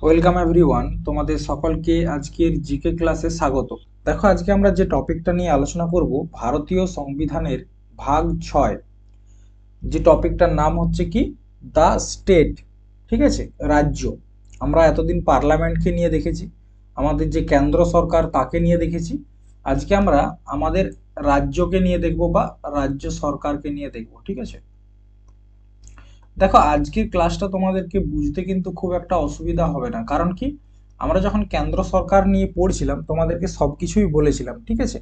Welcome everyone, তোমাদের সকলকে আজকের জিকে ক্লাসে স্বাগত। দেখো, আজকে আমরা যে টপিকটা নিয়ে আলোচনা করব ভারতীয় সংবিধানের ভাগ 6, যে টপিকটার নাম হচ্ছে কি দ্য স্টেট। ঠিক আছে, রাজ্য। আমরা এতদিন পার্লামেন্টকে নিয়ে দেখেছি, আমাদের যে কেন্দ্র সরকার তাকে নিয়ে দেখেছি। আজকে আমরা আমাদের রাজ্যকে নিয়ে দেখব বা রাজ্য সরকারকে নিয়ে দেখব। ঠিক আছে, দেখো আজকের ক্লাসটা তোমাদেরকে বুঝতে কিন্তু খুব একটা অসুবিধা হবে না, কারণ কি আমরা যখন কেন্দ্র সরকার নিয়ে পড়ছিলাম তোমাদেরকে সবকিছুই বলেছিলাম। ঠিক আছে,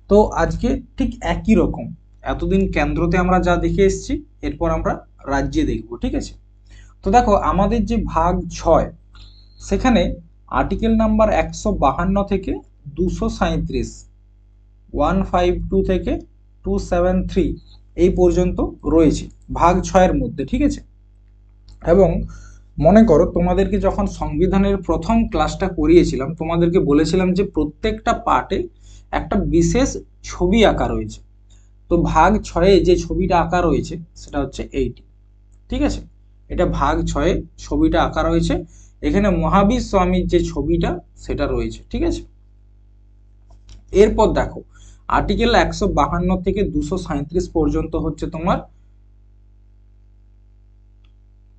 তো আজকে ঠিক একই রকম এতদিন কেন্দ্রতে আমরা যা দেখে এসেছি এরপর আমরা রাজ্যে দেখব। ঠিক আছে, তো দেখো আমাদের যে ভাগ 6 সেখানে আর্টিকেল নাম্বার 152 থেকে 237, 152 থেকে 273 এই পর্যন্ত রয়েছে ভাগ 6-এর মধ্যে। ঠিক আছে, এবং মনে করো তোমাদেরকে যখন সংবিধানের প্রথম ক্লাসটা করিয়েছিলাম তোমাদেরকে বলেছিলাম যে প্রত্যেকটা পার্টে একটা বিশেষ ছবি আঁকা রয়েছে। তো ভাগ 6-এ যে ছবিটা আঁকা রয়েছে সেটা হচ্ছে এইটি। ঠিক আছে, এটা ভাগ 6-এ ছবিটা আঁকা রয়েছে। এখানে মহাবীর স্বামীর যে ছবিটা সেটা রয়েছে। ঠিক আছে, এরপর দেখো আর্টিকেল 152 থেকে 237 পর্যন্ত হচ্ছে তোমার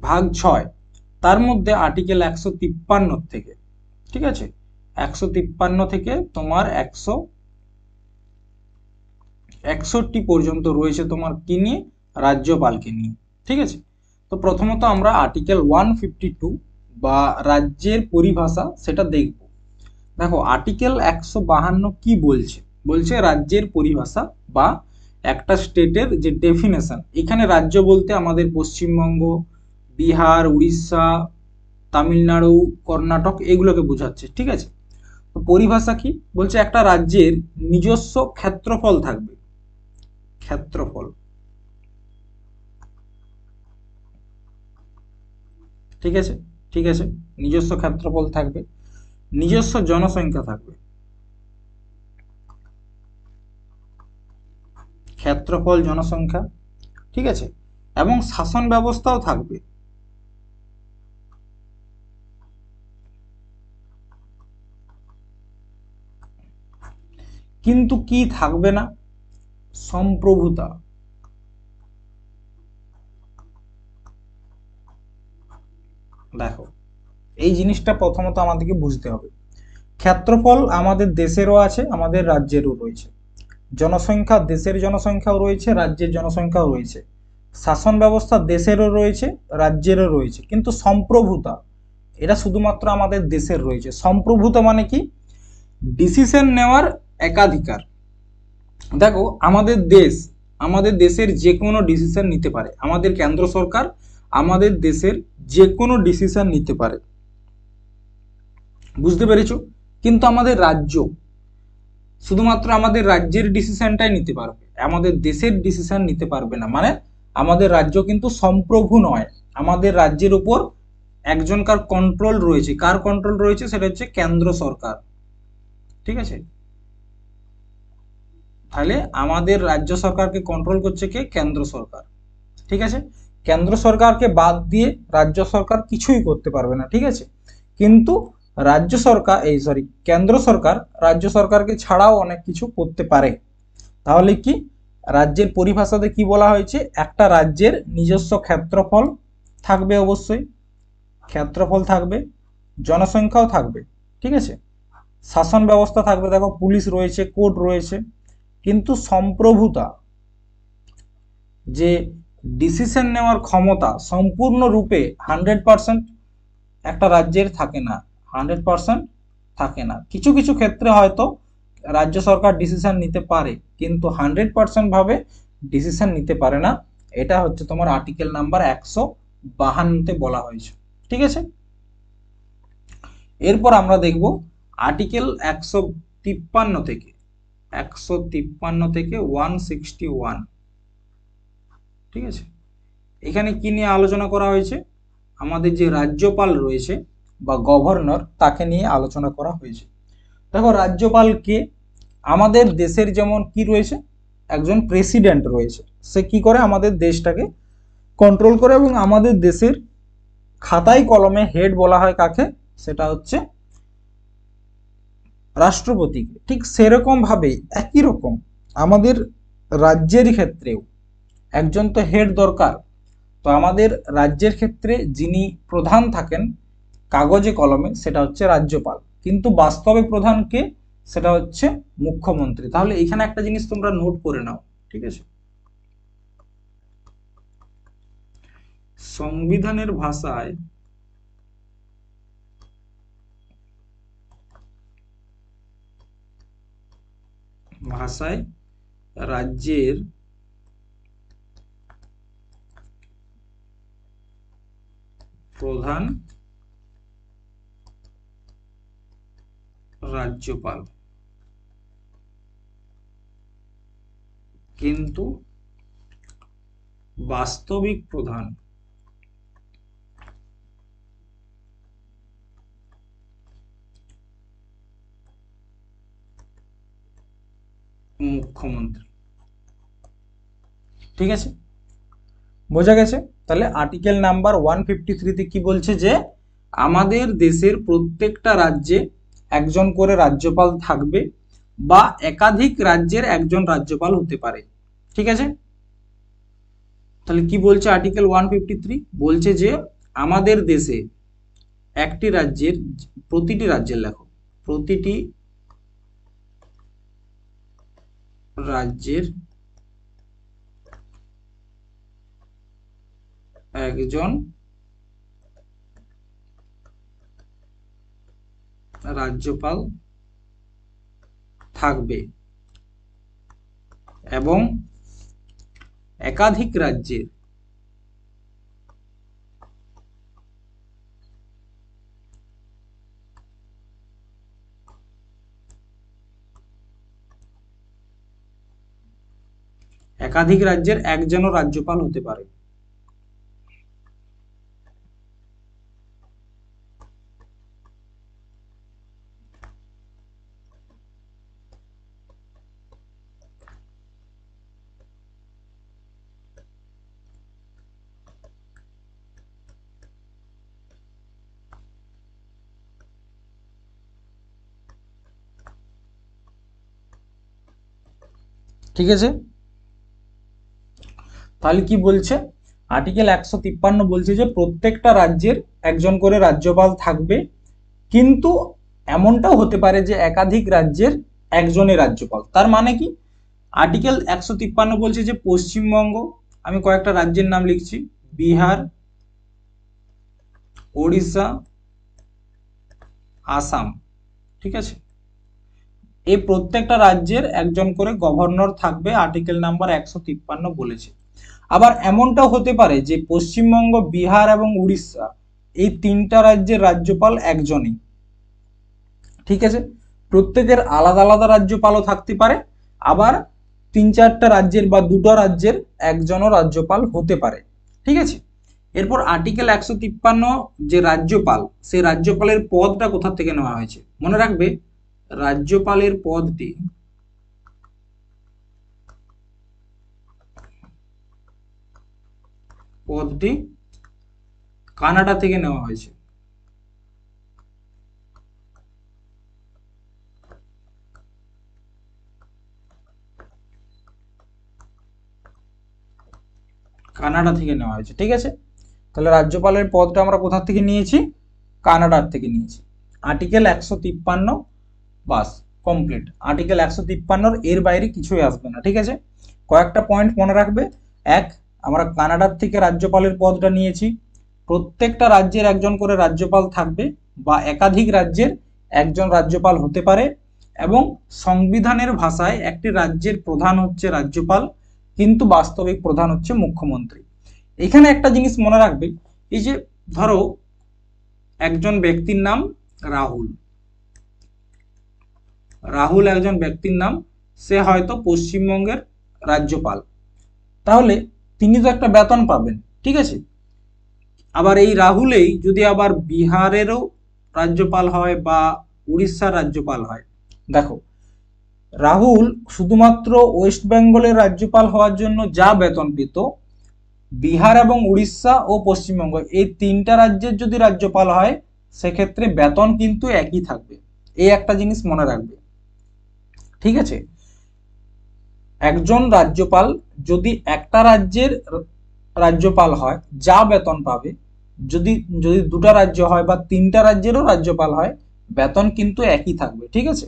ভাগ 6। তার মধ্যে আর্টিকেল 153 থেকে, ঠিক আছে, 153 থেকে তোমার 161 পর্যন্ত রয়েছে তোমার কি নিয়ে, রাজ্যপালকে নিয়ে। ঠিক আছে, তো প্রথমত আমরা আর্টিকেল 152 বা রাজ্যের পরিভাষা সেটা দেখব। দেখো আর্টিকেল 152 কি বলছে, বলছে রাজ্যের পরিভাষা বা একটা স্টেটের যে ডেফিনেশন। এখানে রাজ্য বলতে আমাদের পশ্চিমবঙ্গ, বিহার, উড়িষ্যা, তামিলনাড়ু, কর্ণাটক এগুলোকে বোঝাচ্ছে। ঠিক আছে, তো পরিভাষা কি বলছে, একটা রাজ্যের নিজস্ব ক্ষেত্রফল থাকবে। ক্ষেত্রফল, ঠিক আছে, ঠিক আছে, নিজস্ব ক্ষেত্রফল থাকবে, নিজস্ব জনসংখ্যা থাকবে, ক্ষেত্রফল জনসংখ্যা, ঠিক আছে, এবং শাসন ব্যবস্থাও থাকবে। কিন্তু কি থাকবে না, সম্প্রভুতা। দেখো এই জিনিসটা প্রথমত আমাদেরকে বুঝতে হবে। ক্ষেত্রফল আমাদের দেশেরও আছে, আমাদের রাজ্যেরও রয়েছে। জনসংখ্যা, দেশের জনসংখ্যাও রয়েছে, রাজ্যের জনসংখ্যাও রয়েছে। শাসন ব্যবস্থা দেশেরও রয়েছে, রাজ্যেরও রয়েছে। কিন্তু সম্প্রভুতা এটা শুধুমাত্র আমাদের দেশের রয়েছে। সম্প্রভুতা মানে কি, ডিসিশন নেওয়ার একাধিকার। দেখো আমাদের দেশের যে কোনো ডিসিশন নিতে পারে। আমাদের কেন্দ্র সরকার আমাদের দেশের যে কোনো ডিসিশন নিতে পারে, বুঝতে পেরেছো? কিন্তু আমাদের রাজ্য শুধুমাত্র আমাদের রাজ্যের ডিসিশনটাই নিতে পারবে, আমাদের দেশের ডিসিশন নিতে পারবে না। মানে আমাদের রাজ্য কিন্তু সম্প্রভু নয়। আমাদের রাজ্যের উপর একজনকার কন্ট্রোল রয়েছে। কার কন্ট্রোল রয়েছে? সেটা হচ্ছে কেন্দ্র সরকার। ঠিক আছে, তাহলে আমাদের রাজ্য সরকারকে কন্ট্রোল করছে কে? কেন্দ্র সরকার। ঠিক আছে, কেন্দ্র সরকারকে বাদ দিয়ে রাজ্য সরকার কিছুই করতে পারবে না। ঠিক আছে, কিন্তু রাজ্য সরকার কেন্দ্র সরকার রাজ্য সরকারকে ছাড়াও অনেক কিছু করতে পারে। তাহলে কি রাজ্যের পরিভাষাতে কি বলা হয়েছে, একটা রাজ্যের নিজস্ব ক্ষেত্রফল থাকবে, অবশ্যই ক্ষেত্রফল থাকবে, জনসংখ্যাও থাকবে। ঠিক আছে, শাসন ব্যবস্থা থাকবে, দেখো পুলিশ রয়েছে, কোর্ট রয়েছে। কিন্তু সম্প্রভুতা, যে ডিসিশন নেওয়ার ক্ষমতা সম্পূর্ণরূপে 100% একটা রাজ্যের থাকে না। 100% থাকে না। কিছু কিছু ক্ষেত্রে হয়তো রাজ্য সরকার ডিসিশন নিতে পারে, কিন্তু 100% ভাবে ডিসিশন নিতে পারে না। এটা হচ্ছে তোমার আর্টিকেল নাম্বার 152-তে বলা হয়েছে। ঠিক আছে, এরপর আমরা দেখব আর্টিকেল 153 থেকে 161। ঠিক আছে, এখানে কি নিয়ে আলোচনা করা হয়েছে, আমাদের যে রাজ্যপাল রয়েছে বা গভর্নর তাকে নিয়ে আলোচনা করা হয়েছে। দেখো রাজ্যপাল কে, আমাদের দেশের যেমন কি রয়েছে, একজন প্রেসিডেন্ট রয়েছে। সে কি করে, আমাদের দেশটাকে কন্ট্রোল করে এবং আমাদের দেশের খাতায় কলমে হেড বলা হয় কাকে, সেটা হচ্ছে রাষ্ট্রপতিকে। ঠিক সেরকম ভাবে একই রকম আমাদের রাজ্যের ক্ষেত্রেও একজন তো হেড দরকার। তো আমাদের রাজ্যের ক্ষেত্রে যিনি প্রধান থাকেন কাগজে কলমে সেটা হচ্ছে রাজ্যপাল, কিন্তু বাস্তবে প্রধান কে? সেটা হচ্ছে মুখ্যমন্ত্রী। তাহলে এখানে একটা জিনিস তোমরা নোট করে নাও, ঠিক আছে? সংবিধানের ভাষায় রাজ্যের প্রধান রাজ্যপাল, কিন্তু বাস্তবিক প্রধান মুখ্যমন্ত্রী। ঠিক আছে, বোঝা গেছে? তাহলে আর্টিকেল নাম্বার 153 তে কি বলছে? যে আমাদের দেশের প্রত্যেকটা রাজ্যে একজন করে রাজ্যপাল থাকবে বা একাধিক রাজ্যের একজন রাজ্যপাল হতে পারে। ঠিক আছে, তাহলে কি বলছে আর্টিকেল 153? বলছে যে আমাদের দেশে একটি রাজ্যের, প্রতিটি রাজ্যের, লেখো প্রতিটি রাজ্যের একজন রাজ্যপাল থাকবে এবং একাধিক রাজ্যের একজনও রাজ্যপাল হতে পারে। ঠিক আছে, তাহলে কি বলছে আর্টিকেল 153? বলছে যে প্রত্যেকটা রাজ্যের একজন করে রাজ্যপাল থাকবে, কিন্তু এমনটাও হতে পারে যে একাধিক রাজ্যের একজনই রাজ্যপাল। তার মানে কি? আর্টিকেল 153 বলছে যে পশ্চিমবঙ্গ, আমি কয়েকটা রাজ্যের নাম লিখছি, বিহার, ওড়িশা, আসাম। ঠিক আছে, এই প্রত্যেকটা রাজ্যের একজন করে গভর্নর থাকবে, আর্টিকেল নাম্বার 153 বলেছে। আবার এমনটাও হতে পারে যে পশ্চিমবঙ্গ, বিহার এবং উড়িষ্যা এই তিনটা রাজ্যের রাজ্যপাল একজনই। ঠিক আছে, প্রত্যেকের আলাদা আলাদা রাজ্যপালও থাকতে পারে, আবার 3-4টা রাজ্যের বা 2টো রাজ্যের একজনও রাজ্যপাল হতে পারে। ঠিক আছে, এরপর আর্টিকেল 153 যে রাজ্যপাল, সেই রাজ্যপালের পদটা কোথা থেকে নেওয়া হয়েছে? মনে রাখবে, রাজ্যপালের পদটি কানাডা থেকে নেওয়া হয়েছে। কানাডা থেকে নেওয়া হয়েছে। ঠিক আছে, তাহলে রাজ্যপালের পদটা আমরা কোথা থেকে নিয়েছি? কানাডার থেকে নিয়েছি। আর্টিকেল 153 বাস কমপ্লিট। আর্টিকেল 153 এর বাইরে কিছুই আসবে না। ঠিক আছে, কয়েকটা পয়েন্ট মনে রাখবে। এক, আমরা কানাডার থেকে রাজ্যপালের পদটা নিয়েছি। প্রত্যেকটা রাজ্যের একজন করে রাজ্যপাল থাকবে বা একাধিক রাজ্যের একজন রাজ্যপাল হতে পারে, এবং সংবিধানের ভাষায় একটি রাজ্যের প্রধান হচ্ছে রাজ্যপাল, কিন্তু বাস্তবিক প্রধান হচ্ছে মুখ্যমন্ত্রী। এখানে একটা জিনিস মনে রাখবে, এই যে ধরো একজন ব্যক্তির নাম রাহুল, রাহুল একজন ব্যক্তির নাম, সে হয়তো পশ্চিমবঙ্গের রাজ্যপাল, তাহলে তিনি তো একটা বেতন পাবেন। ঠিক আছে, আবার এই রাহুলেই যদি আবার বিহারেরও রাজ্যপাল হয় বা উড়িষ্যার রাজ্যপাল হয়, দেখো রাহুল শুধুমাত্র ওয়েস্ট বেঙ্গলের রাজ্যপাল হওয়ার জন্য যা বেতন পেত, বিহার এবং উড়িষ্যা ও পশ্চিমবঙ্গ এই তিনটা রাজ্যের যদি রাজ্যপাল হয় সেক্ষেত্রে বেতন কিন্তু একই থাকবে। এই একটা জিনিস মনে রাখবে, ঠিক আছে। একজন রাজ্যপাল যদি একটা রাজ্যের রাজ্যপাল হয় যা বেতন পাবে, যদি যদি দুটা রাজ্য হয় বা তিনটা রাজ্যেরও রাজ্যপাল হয়, বেতন কিন্তু একই থাকবে, ঠিক আছে।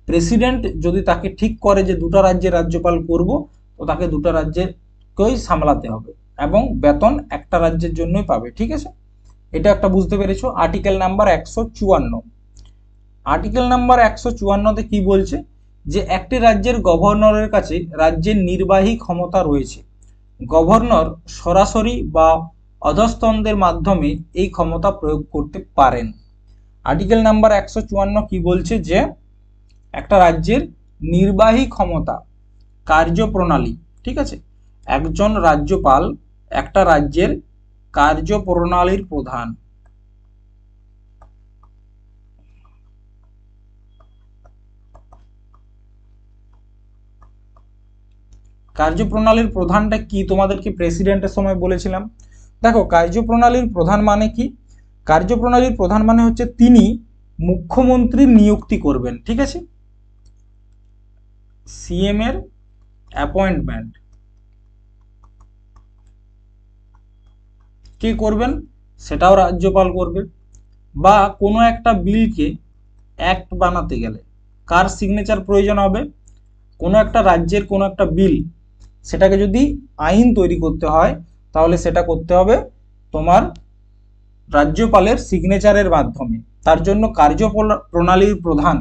প্রেসিডেন্ট যদি তাকে ঠিক করে যে দুটা রাজ্যের রাজ্যপাল করব, তো তাকে দুটা রাজ্যকেই সামলাতে হবে এবং বেতন একটা রাজ্যের জন্যই পাবে, ঠিক আছে। এটা একটা বুঝতে পেরেছো। Article number 154। আর্টিকেল নাম্বার 154তে কি বলছে, যে একটি রাজ্যের গভর্নরের কাছে রাজ্যের নির্বাহী ক্ষমতা রয়েছে। গভর্নর সরাসরি বা অধস্তনদের মাধ্যমে এই ক্ষমতা প্রয়োগ করতে পারেন। আর্টিকেল নাম্বার 154 কি বলছে, যে একটা রাজ্যের নির্বাহী ক্ষমতা, কার্যপ্রণালী, ঠিক আছে। একজন রাজ্যপাল একটা রাজ্যের কার্যপ্রণালীর প্রধান। কার্যপ্রণালীর প্রধানটা কি তোমাদেরকে প্রেসিডেন্টের সময় বলেছিলাম। দেখো, কার্যপ্রণালীর প্রধান মানে কি? কার্যপ্রণালীর প্রধান মানে হচ্ছে তিনি মুখ্যমন্ত্রীর নিযুক্তি করবেন, ঠিক আছে। সিএম এর অ্যাপয়েন্টমেন্ট কে করবেন? সেটাও রাজ্যপাল করবে। বা কোনো একটা বিলকে অ্যাক্ট বানাতে গেলে কার সিগনেচার প্রয়োজন হবে? কোনো একটা রাজ্যের কোনো একটা বিল, সেটাকে যদি আইন তৈরি করতে হয়, তাহলে সেটা করতে হবে তোমার রাজ্যপালের সিগনেচারের মাধ্যমে। তার জন্য কার্যপ্রণালীর প্রধান,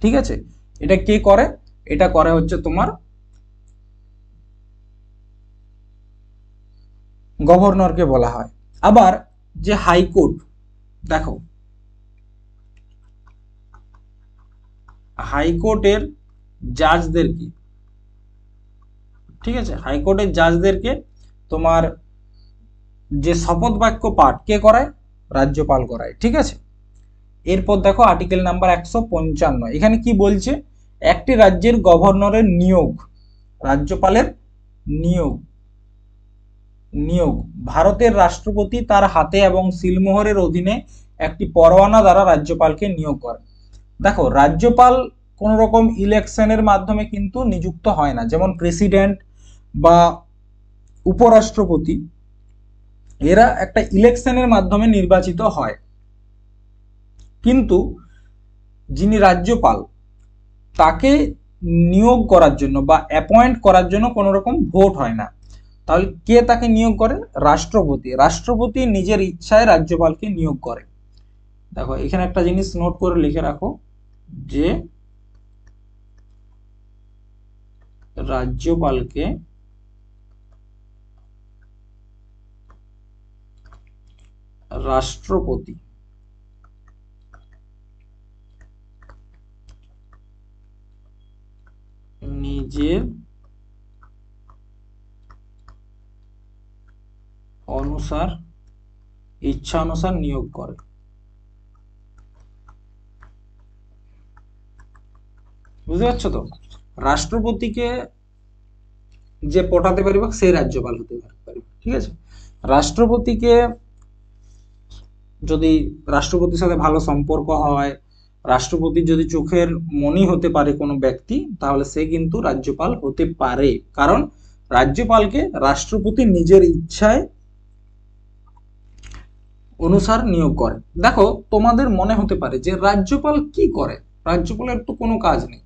ঠিক আছে, এটা কে করে? এটা করে হচ্ছে তোমার গভর্নরকে বলা হয়। আবার যে হাইকোর্ট, দেখো হাইকোর্টের জাজদেরকে, ঠিক আছে, হাইকোর্টের জাজদেরকে তোমার যে শপথ বাক্য পাঠ কে করায়? রাজ্যপাল করায়, ঠিক আছে। এরপর দেখো আর্টিকেল নাম্বার 155, এখানে কি বলছে, একটি রাজ্যের গভর্নরের নিয়োগ, রাজ্যপালের নিয়োগ নিয়োগ ভারতের রাষ্ট্রপতি তার হাতে এবং সিলমোহরের অধীনে একটি পরোয়ানা দ্বারা রাজ্যপালকে নিয়োগ করে। দেখো, রাজ্যপাল কোন রকম ইলেকশনের মাধ্যমে কিন্তু নিযুক্ত হয় না, যেমন প্রেসিডেন্ট বা উপরাষ্ট্রপতি, এরা একটা ইলেকশনের মাধ্যমে নির্বাচিত হয়। কিন্তু যিনি রাজ্যপাল, তাকে নিয়োগ করার জন্য বা অ্যাপয়েন্ট করার জন্য কোনো রকম ভোট হয় না। তাহলে কে তাকে নিয়োগ করে? রাষ্ট্রপতি। রাষ্ট্রপতি নিজের ইচ্ছায় রাজ্যপালকে নিয়োগ করে। দেখো, এখানে একটা জিনিস নোট করে লিখে রাখো, যে রাজ্যপালকে রাষ্ট্রপতি নিজের অনুসার, ইচ্ছা অনুসার নিয়োগ করে। বুঝতে পারছো তো? রাষ্ট্রপতিকে যে পটাতে পারিব সেই রাজ্যপাল হতে পারিব, ঠিক আছে। রাষ্ট্রপতিকে যদি রাষ্ট্রপতির সাথে ভালো সম্পর্ক হয়, রাষ্ট্রপতির যদি চোখের মনি হতে পারে কোনো ব্যক্তি, তাহলে সে কিন্তু রাজ্যপাল হতে পারে। কারণ রাজ্যপালকে রাষ্ট্রপতি নিজের ইচ্ছায় অনুসার নিয়োগ করে। দেখো, তোমাদের মনে হতে পারে যে রাজ্যপাল কি করে, রাজ্যপালের তো কোনো কাজ নেই।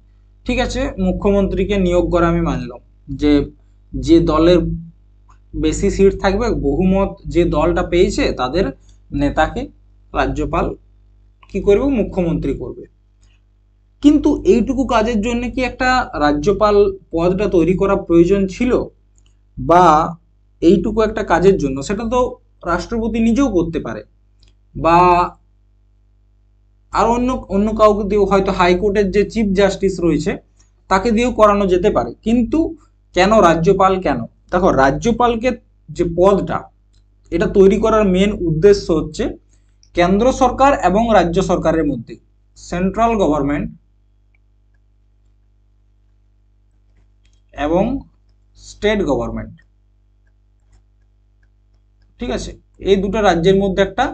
ঠিক আছে, মুখ্যমন্ত্রীকে নিয়োগ করে আমি মানলাম, যে যে দলের বেশি সিট থাকবে, বহুমত যে দলটা পেয়েছে, তাদের নেতাকে রাজ্যপাল কি করবে? মুখ্যমন্ত্রী করবে। কিন্তু এইটুকু কাজের জন্য কি একটা রাজ্যপাল পদটা তৈরি করা প্রয়োজন ছিল? বা এইটুকু একটা কাজের জন্য সেটা তো রাষ্ট্রপতি নিজেও করতে পারে, বা আর অন্য অন্য কাউকে দিয়েও, হয়তো হাইকোর্টের যে চিফ জাস্টিস রয়েছে তাকে দিয়েও করানো যেতে পারে। কিন্তু কেন রাজ্যপাল? কেন? দেখো, রাজ্যপালকে যে পদটা, এটা তৈরি করার মেন উদ্দেশ্য হচ্ছে কেন্দ্র সরকার এবং রাজ্য সরকারের মধ্যে, সেন্ট্রাল গভর্নমেন্ট এবং স্টেট গভর্নমেন্ট, ঠিক আছে, এই দুটো রাজ্যের মধ্যে একটা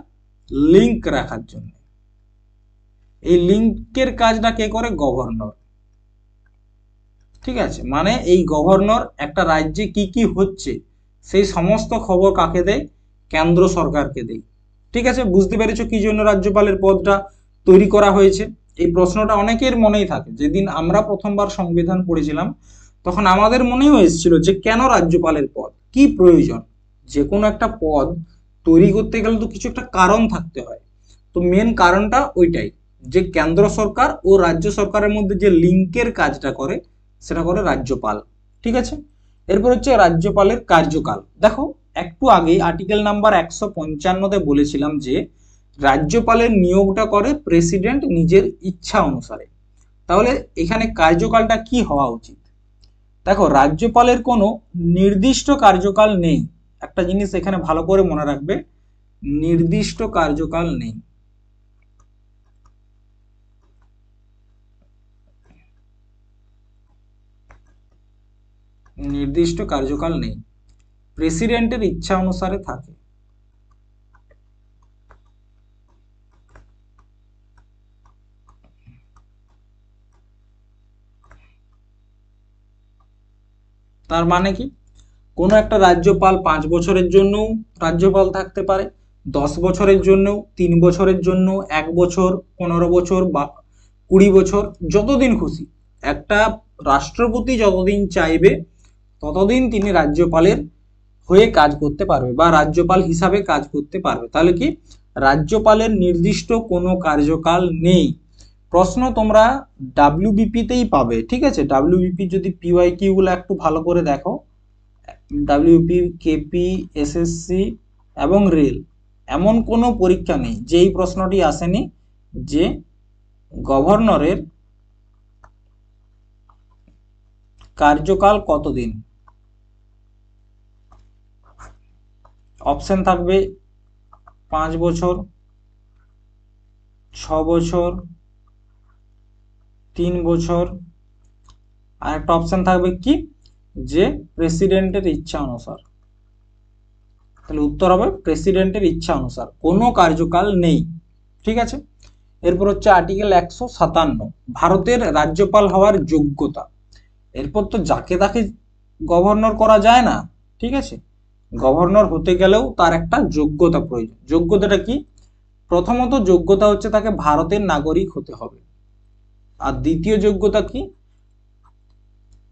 লিঙ্ক রাখার জন্য। এই লিঙ্কের কাজটা কে করে? গভর্নর। ঠিক আছে, মানে এই গভর্নর একটা রাজ্যে কি কি হচ্ছে সেই সমস্ত খবর কাকে দেয়? কেন্দ্র সরকারকে দেয়। ঠিক আছে, বুঝতে পেরেছো কি জন্য রাজ্যপালের পদটা তৈরি করা হয়েছে? এই প্রশ্নটা অনেকের মনেই থাকে। যেদিন আমরা প্রথমবার সংবিধান পড়েছিলাম তখন আমাদের মনেও এসেছিল যে কেন রাজ্যপালের পদ, কি প্রয়োজন। যে কোনো একটা পদ তৈরি করতে গেলে তো কিছু একটা কারণ থাকতে হয়। তো মেন কারণটা ওইটাই, যে কেন্দ্র সরকার ও রাজ্য সরকারের মধ্যে যে লিঙ্কের কাজটা করে সেটা করে রাজ্যপাল। ঠিক আছে, এরপর হচ্ছে রাজ্যপালের কার্যকাল। দেখো, একটু আগে আর্টিকেল নাম্বার 155-তে বলেছিলাম যে রাজ্যপালের নিয়োগটা করে প্রেসিডেন্ট নিজের ইচ্ছা অনুসারে। তাহলে এখানে কার্যকালটা কি হওয়া উচিত? দেখো, রাজ্যপালের কোনো নির্দিষ্ট কার্যকাল নেই। একটা জিনিস এখানে ভালো করে মনে রাখবে, নির্দিষ্ট কার্যকাল নেই। নির্দিষ্ট কার্যকাল নেই, প্রেসিডেন্টের ইচ্ছা অনুসারে থাকে। তার মানে কি, কোনো একটা রাজ্যপাল 5 বছরের জন্যও রাজ্যপাল থাকতে পারে, 10 বছরের জন্যও, 3 বছরের জন্য, 1 বছর, 15 বছর বা 20 বছর, যতদিন খুশি। একটা রাষ্ট্রপতি যতদিন চাইবে ততদিন তিনি রাজ্যপালের হয়ে কাজ করতে পারবে বা রাজ্যপাল হিসাবে কাজ করতে পারবে। তাহলে কি, রাজ্যপালের নির্দিষ্ট কোনো কার্যকাল নেই। প্রশ্ন তোমরা ডাব্লিউবিপিতেই পাবে। ঠিক আছে, ডাব্লিউবিপি যদি পিওয়াইকিউ গুলো একটু ভালো করে দেখো, ডাব্লিউপি, কেপি, এসএসসি এবং রেল, এমন কোনো পরীক্ষা নেই যেই প্রশ্নটি আসেনি যে গভর্নরের কার্যকাল কতদিন। অপশন থাকবে 5 বছর, 6 বছর, 3 বছর, আর একটা অপশন থাকবে কি, যে প্রেসিডেন্টের ইচ্ছা অনুসার। তাহলে উত্তর হবে প্রেসিডেন্টের ইচ্ছা অনুসার, কোনো কার্যকাল নেই। ঠিক আছে, এরপর হচ্ছে আর্টিকেল 157, ভারতের রাজ্যপাল হওয়ার যোগ্যতা। এরপর তো যাকে তাকে গভর্নর করা যায় না। ঠিক আছে, গভর্নর হতে গেলেও তার একটা যোগ্যতা প্রয়োজন। যোগ্যতাটা কি? প্রথমত যোগ্যতা হচ্ছে তাকে ভারতের নাগরিক হতে হবে। আর দ্বিতীয় যোগ্যতা কি?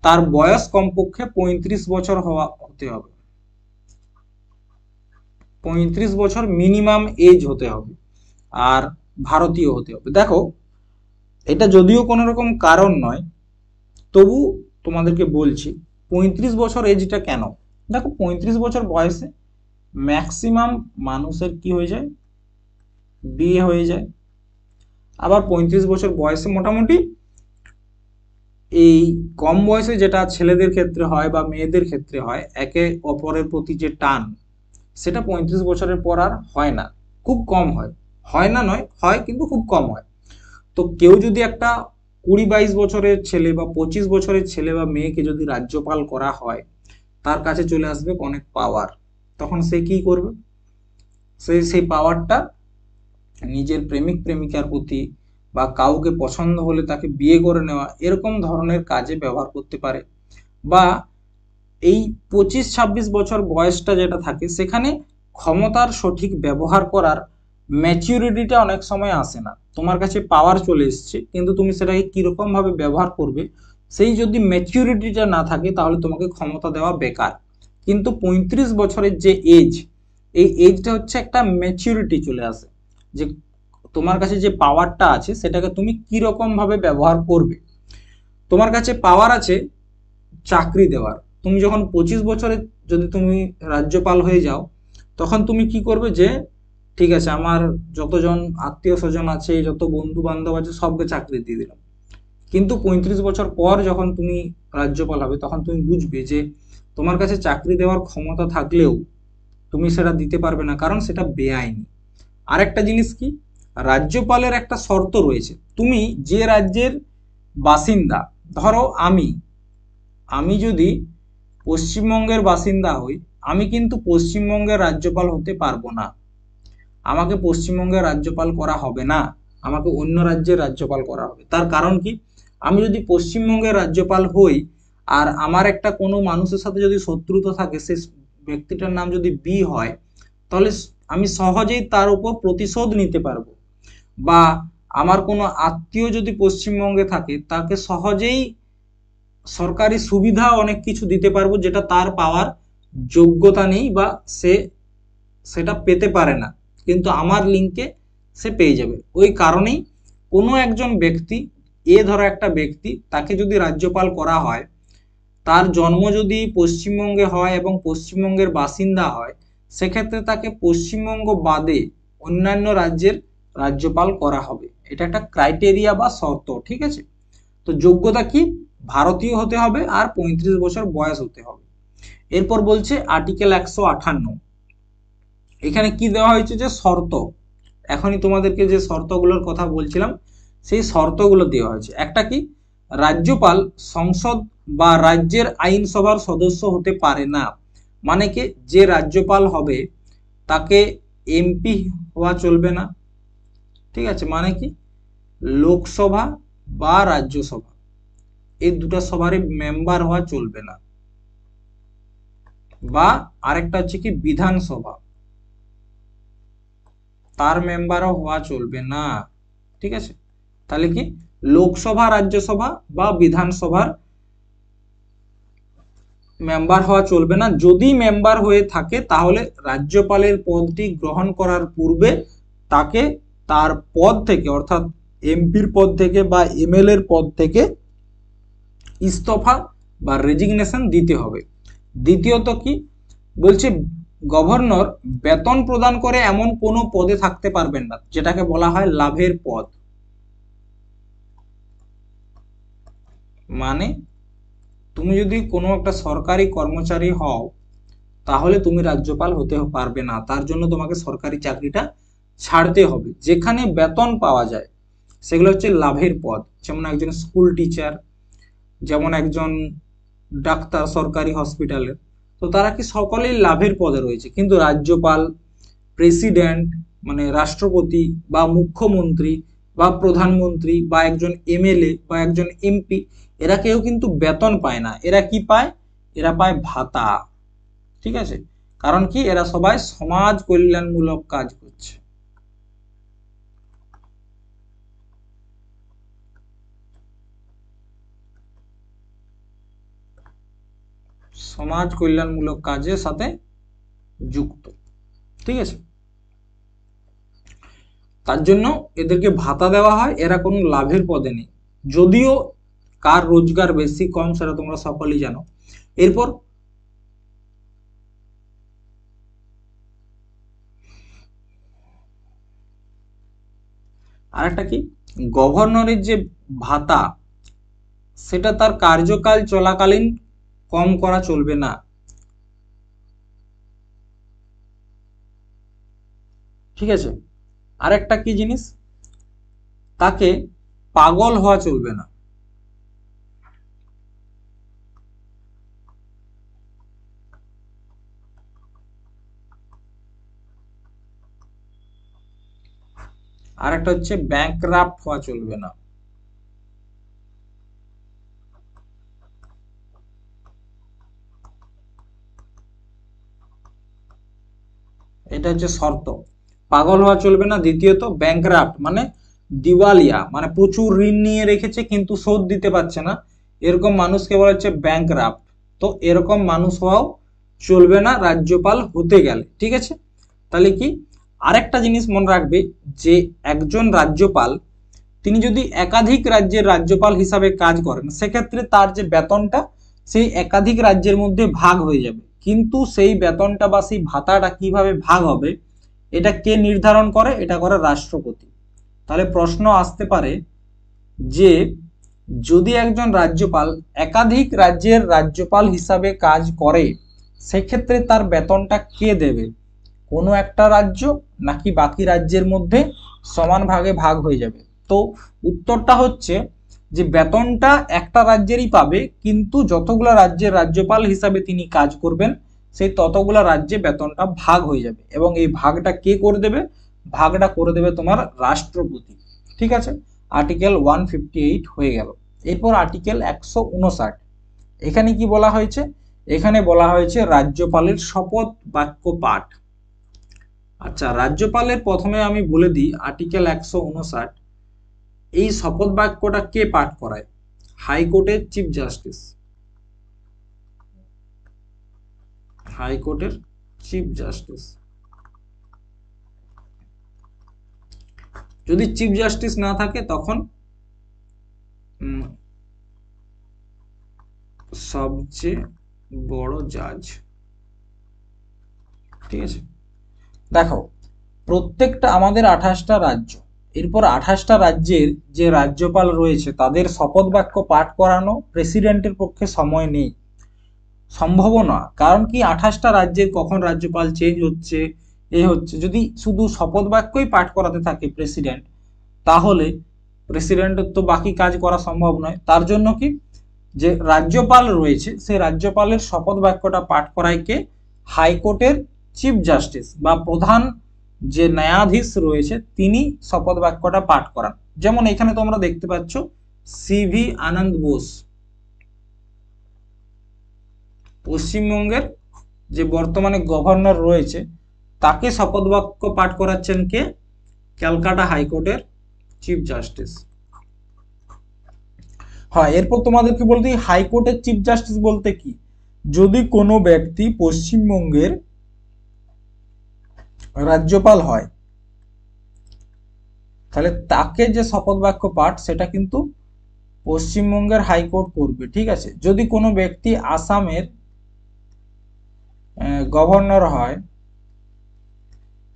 তার বয়স কমপক্ষে 35 বছর হতে হবে। 35 বছর মিনিমাম এজ হতে হবে, আর ভারতীয় হতে হবে। দেখো, এটা যদিও কোনো রকম কারণ নয়, তবু তোমাদেরকে বলছি 35 বছর এজটা কেন। দেখো, 35 বছর বয়সে ম্যাক্সিমাম মানুষের কি হয়ে যায়? বিয়ে হয়ে যায়। আবার 35 বছর বয়সে মোটামুটি এই কম বয়সে যেটা ছেলেদের ক্ষেত্রে হয় বা মেয়েদের ক্ষেত্রে হয়, একে অপরের প্রতি যে টান, সেটা 35 বছরের পর আর হয় না, খুব কম হয়। হয় না নয়, হয় কিন্তু খুব কম হয়। তো কেউ যদি একটা 20-22 বছরের ছেলে বা 25 বছরের ছেলে বা মেয়েকে যদি রাজ্যপাল করা হয়, তার কাছে চলে আসবে অনেক পাওয়ার। তখন সে কি করবে? সেই পাওয়ারটা নিজের প্রেমিক প্রেমিকার প্রতি বা কাউকে পছন্দ হলে তাকে বিয়ে করে নেওয়া, এরকম ধরনের কাজে ব্যবহার করতে পারে। বা এই 25-26 বছর বয়সটা যেটা থাকে, সেখানে ক্ষমতার সঠিক ব্যবহার করার ম্যাচিউরিটিটা অনেক সময় আসে না। তোমার কাছে পাওয়ার চলে এসছে, কিন্তু তুমি সেটাকে কিরকম ভাবে ব্যবহার করবে, সেই যদি ম্যাচিউরিটিটা না থাকে, তাহলে তোমাকে ক্ষমতা দেওয়া বেকার। কিন্তু 35 বছরের যে এজ, এই এজটা হচ্ছে একটা ম্যাচিউরিটি চলে আসে, যে তোমার কাছে যে পাওয়ারটা আছে সেটাকে তুমি কিরকম ভাবে ব্যবহার করবে। তোমার কাছে পাওয়ার আছে চাকরি দেওয়ার। তুমি যখন 25 বছরে যদি তুমি রাজ্যপাল হয়ে যাও, তখন তুমি কি করবে, যে ঠিক আছে, আমার যতজন আত্মীয় স্বজন আছে, যত বন্ধু বান্ধব আছে, সবকে চাকরি দিয়ে দিলাম। কিন্তু 35 বছর পর যখন তুমি রাজ্যপাল হবে, তখন তুমি বুঝবে যে তোমার কাছে চাকরি দেওয়ার ক্ষমতা থাকলেও তুমি সেটা দিতে পারবে না, কারণ সেটা বেআইনি। আরেকটা জিনিস কি, রাজ্যপালের একটা শর্ত রয়েছে। তুমি যে রাজ্যের বাসিন্দা, ধরো আমি যদি পশ্চিমবঙ্গের বাসিন্দা হই, আমি কিন্তু পশ্চিমবঙ্গের রাজ্যপাল হতে পারবো না। আমাকে পশ্চিমবঙ্গের রাজ্যপাল করা হবে না, আমাকে অন্য রাজ্যের রাজ্যপাল করা হবে। তার কারণ কি, আমি যদি পশ্চিমবঙ্গের রাজ্যপাল হই আর আমার একটা কোনো মানুষের সাথে যদি শত্রুতা থাকে, সে ব্যক্তিটার নাম যদি বি হয়, তাহলে আমি সহজেই তার উপর প্রতিশোধ নিতে পারবো। বা আমার কোনো আত্মীয় যদি পশ্চিমবঙ্গে থাকে, তাকে সহজেই সরকারি সুবিধা অনেক কিছু দিতে পারবো, যেটা তার পাওয়ার যোগ্যতা নেই বা সে সেটা পেতে পারে না, কিন্তু আমার লিঙ্কে সে পেয়ে যাবে। ওই কারণেই কোনো একজন ব্যক্তি, ধরো একটা ব্যক্তি, তাকে যদি রাজ্যপাল করা হয়, তার জন্ম যদি পশ্চিমবঙ্গে হয় এবং পশ্চিমবঙ্গের বাসিন্দা হয়, সেক্ষেত্রে তাকে পশ্চিমবঙ্গ বাদে অন্যান্য রাজ্যের রাজ্যপাল করা হবে। এটা একটা ক্রাইটেরিয়া বা শর্ত, ঠিক আছে। তো যোগ্যতা কি, ভারতীয় হতে হবে আর 35 বছর বয়স হতে হবে। এরপর বলছে আর্টিকেল 158, এখানে কি দেওয়া হয়েছে যে শর্ত, এখনই তোমাদেরকে যে শর্তগুলোর কথা বলছিলাম সেই শর্তগুলো দেওয়া হয়েছে। একটা কি, রাজ্যপাল সংসদ বা রাজ্যের আইনসভার সদস্য হতে পারে না। মানে কি, যে রাজ্যপাল হবে তাকে এমপি হওয়া চলবে না, ঠিক আছে। মানে কি, লোকসভা বা রাজ্যসভা এই দুটো সভারই মেম্বার হওয়া চলবে না। বা আরেকটা হচ্ছে কি, বিধানসভা, তার মেম্বারও হওয়া চলবে না, ঠিক আছে। তাহলে কি, লোকসভা, রাজ্যসভা বা বিধানসভার মেম্বার হওয়া চলবে না। যদি মেম্বার হয়ে থাকে তাহলে রাজ্যপালের পদটি গ্রহণ করার পূর্বে তাকে তার পদ থেকে, অর্থাৎ এমপির পদ থেকে বা এমএলএ এর পদ থেকে ইস্তফা বা রেজিগনেশন দিতে হবে। দ্বিতীয়ত কি বলছে, গভর্নর বেতন প্রদান করে এমন কোনো পদে থাকতে পারবেন না, যেটাকে বলা হয় লাভের পদ। মানে তুমি যদি কোনো একটা সরকারি কর্মচারী হও, তাহলে তুমি রাজ্যপাল হতে পারবে না, তার জন্য তোমাকে সরকারি চাকরিটা ছাড়তে হবে। যেখানে বেতন পাওয়া যায় সেগুলো হচ্ছে লাভের পদ, যেমন একজন স্কুল টিচার, যেমন একজন ডাক্তার সরকারি হসপিটালে, তো তারা কি সকলেই লাভের পদে রয়েছে। কিন্তু রাজ্যপাল, প্রেসিডেন্ট মানে রাষ্ট্রপতি বা মুখ্যমন্ত্রী বা প্রধানমন্ত্রী বা একজন এমএলএ বা একজন এমপি, এরা কেউ কিন্তু বেতন পায় না। এরা কি পায়, এরা পায় ভাতা, ঠিক আছে। কারণ কি, এরা সবাই সমাজ কল্যাণমূলক কাজ করছে। সমাজ কল্যাণমূলক কাজের সাথে যুক্ত, ঠিক আছে। তার জন্য এদেরকে ভাতা দেওয়া হয়, এরা কোনো লাভের পদে নেই। যদিও কার রোজগার বেশি কম সেটা তোমরা সকলেই জানো। এরপর আরেকটা কি, গভর্নরের যে ভাতা সেটা তার কার্যকাল চলাকালীন কম করা চলবে না, ঠিক আছে। আরেকটা কি জিনিস, তাকে পাগল হওয়া চলবে না। আরেকটা হচ্ছে ব্যাংকরাপ্ট হওয়া চলবে না। এটা হচ্ছে শর্ত, পাগল হওয়া চলবে না। দ্বিতীয়ত ব্যাংকরাপ্ট মানে দিওয়ালিয়া, মানে প্রচুর ঋণ নিয়ে রেখেছে কিন্তু শোধ দিতে পারছে না, এরকম মানুষকে বলা হচ্ছে ব্যাংকরাপ্ট। তো এরকম মানুষ হওয়াও চলবে না রাজ্যপাল হতে গেলে, ঠিক আছে। তাহলে কি, আরেকটা জিনিস মনে রাখবে যে একজন রাজ্যপাল তিনি যদি একাধিক রাজ্যের রাজ্যপাল হিসাবে কাজ করেন, সেক্ষেত্রে তার যে বেতনটা সেই একাধিক রাজ্যের মধ্যে ভাগ হয়ে যাবে। কিন্তু সেই বেতনটা বা সেই ভাতাটা কিভাবে ভাগ হবে, এটা কে নির্ধারণ করে, এটা করে রাষ্ট্রপতি। তাহলে প্রশ্ন আসতে পারে যে যদি একজন রাজ্যপাল একাধিক রাজ্যের রাজ্যপাল হিসাবে কাজ করে, সেক্ষেত্রে তার বেতনটা কে দেবে, কোনো একটা রাজ্য নাকি বাকি রাজ্যের মধ্যে সমান ভাগে ভাগ হয়ে যাবে। তো উত্তরটা হচ্ছে যে বেতনটা একটা রাজ্যেরই পাবে, কিন্তু যতগুলো রাজ্যের রাজ্যপাল হিসাবে তিনি কাজ করবেন সেই ততগুলো রাজ্যে বেতনটা ভাগ হয়ে যাবে। এবং এই ভাগটা কে করে দেবে, ভাগটা করে দেবে তোমার রাষ্ট্রপতি। ঠিক আছে, আর্টিকেল 158 হয়ে গেল। এরপর আর্টিকেল 159, এখানে কি বলা হয়েছে? এখানে বলা হয়েছে রাজ্যপালের শপথ বাক্য পাঠ। আচ্ছা, রাজ্যপালের প্রথমে আমি বলে দিই আর্টিকেল 159, এই শপথ বাক্যটা কে পাঠ করায়? হাইকোর্টের চিফ জাস্টিস। হাইকোর্টের চিফ জাস্টিস। যদি চিফ জাস্টিস না থাকে তখন সবচেয়ে বড় জাজ। ঠিক আছে, দেখো প্রত্যেকটা আমাদের 28টা রাজ্য, এরপর 28টা রাজ্যের যে রাজ্যপাল রয়েছে তাদের শপথ বাক্য পাঠ করানো প্রেসিডেন্টের পক্ষে সময় নেই, সম্ভব না। কারণ কি, 28টা রাজ্যের কখন রাজ্যপাল চেঞ্জ হচ্ছে এ হচ্ছে, যদি শুধু শপথ বাক্যই পাঠ করাতে থাকে প্রেসিডেন্ট, তাহলে প্রেসিডেন্টের তো বাকি কাজ করা সম্ভব নয়। তার জন্য কি, যে রাজ্যপাল রয়েছে সেই রাজ্যপালের শপথ বাক্যটা পাঠ করায় কে? হাইকোর্টের চিফ জাস্টিস বা প্রধান যে ন্যায়াধীশ রয়েছে তিনি শপথ বাক্যটা পাঠ করান। যেমন এখানে তোমরা দেখতে পাচ্ছ সিভি আনন্দ বোস, পশ্চিমবঙ্গের যে বর্তমানে গভর্নর রয়েছে, তাকে শপথ বাক্য পাঠ করাচ্ছেন কে? ক্যালকাটা হাইকোর্টের চিফ জাস্টিস। হ্যাঁ, এরপর তোমাদেরকে বলতে হাইকোর্টের চিফ জাস্টিস বলতে কি, যদি কোনো ব্যক্তি পশ্চিমবঙ্গের রাজ্যপাল হয় তাহলে তাকে যে শপথ বাক্য পাঠ সেটা কিন্তু পশ্চিমবঙ্গের হাইকোর্ট করবে। ঠিক আছে, যদি কোনো ব্যক্তি আসামের গভর্নর হয়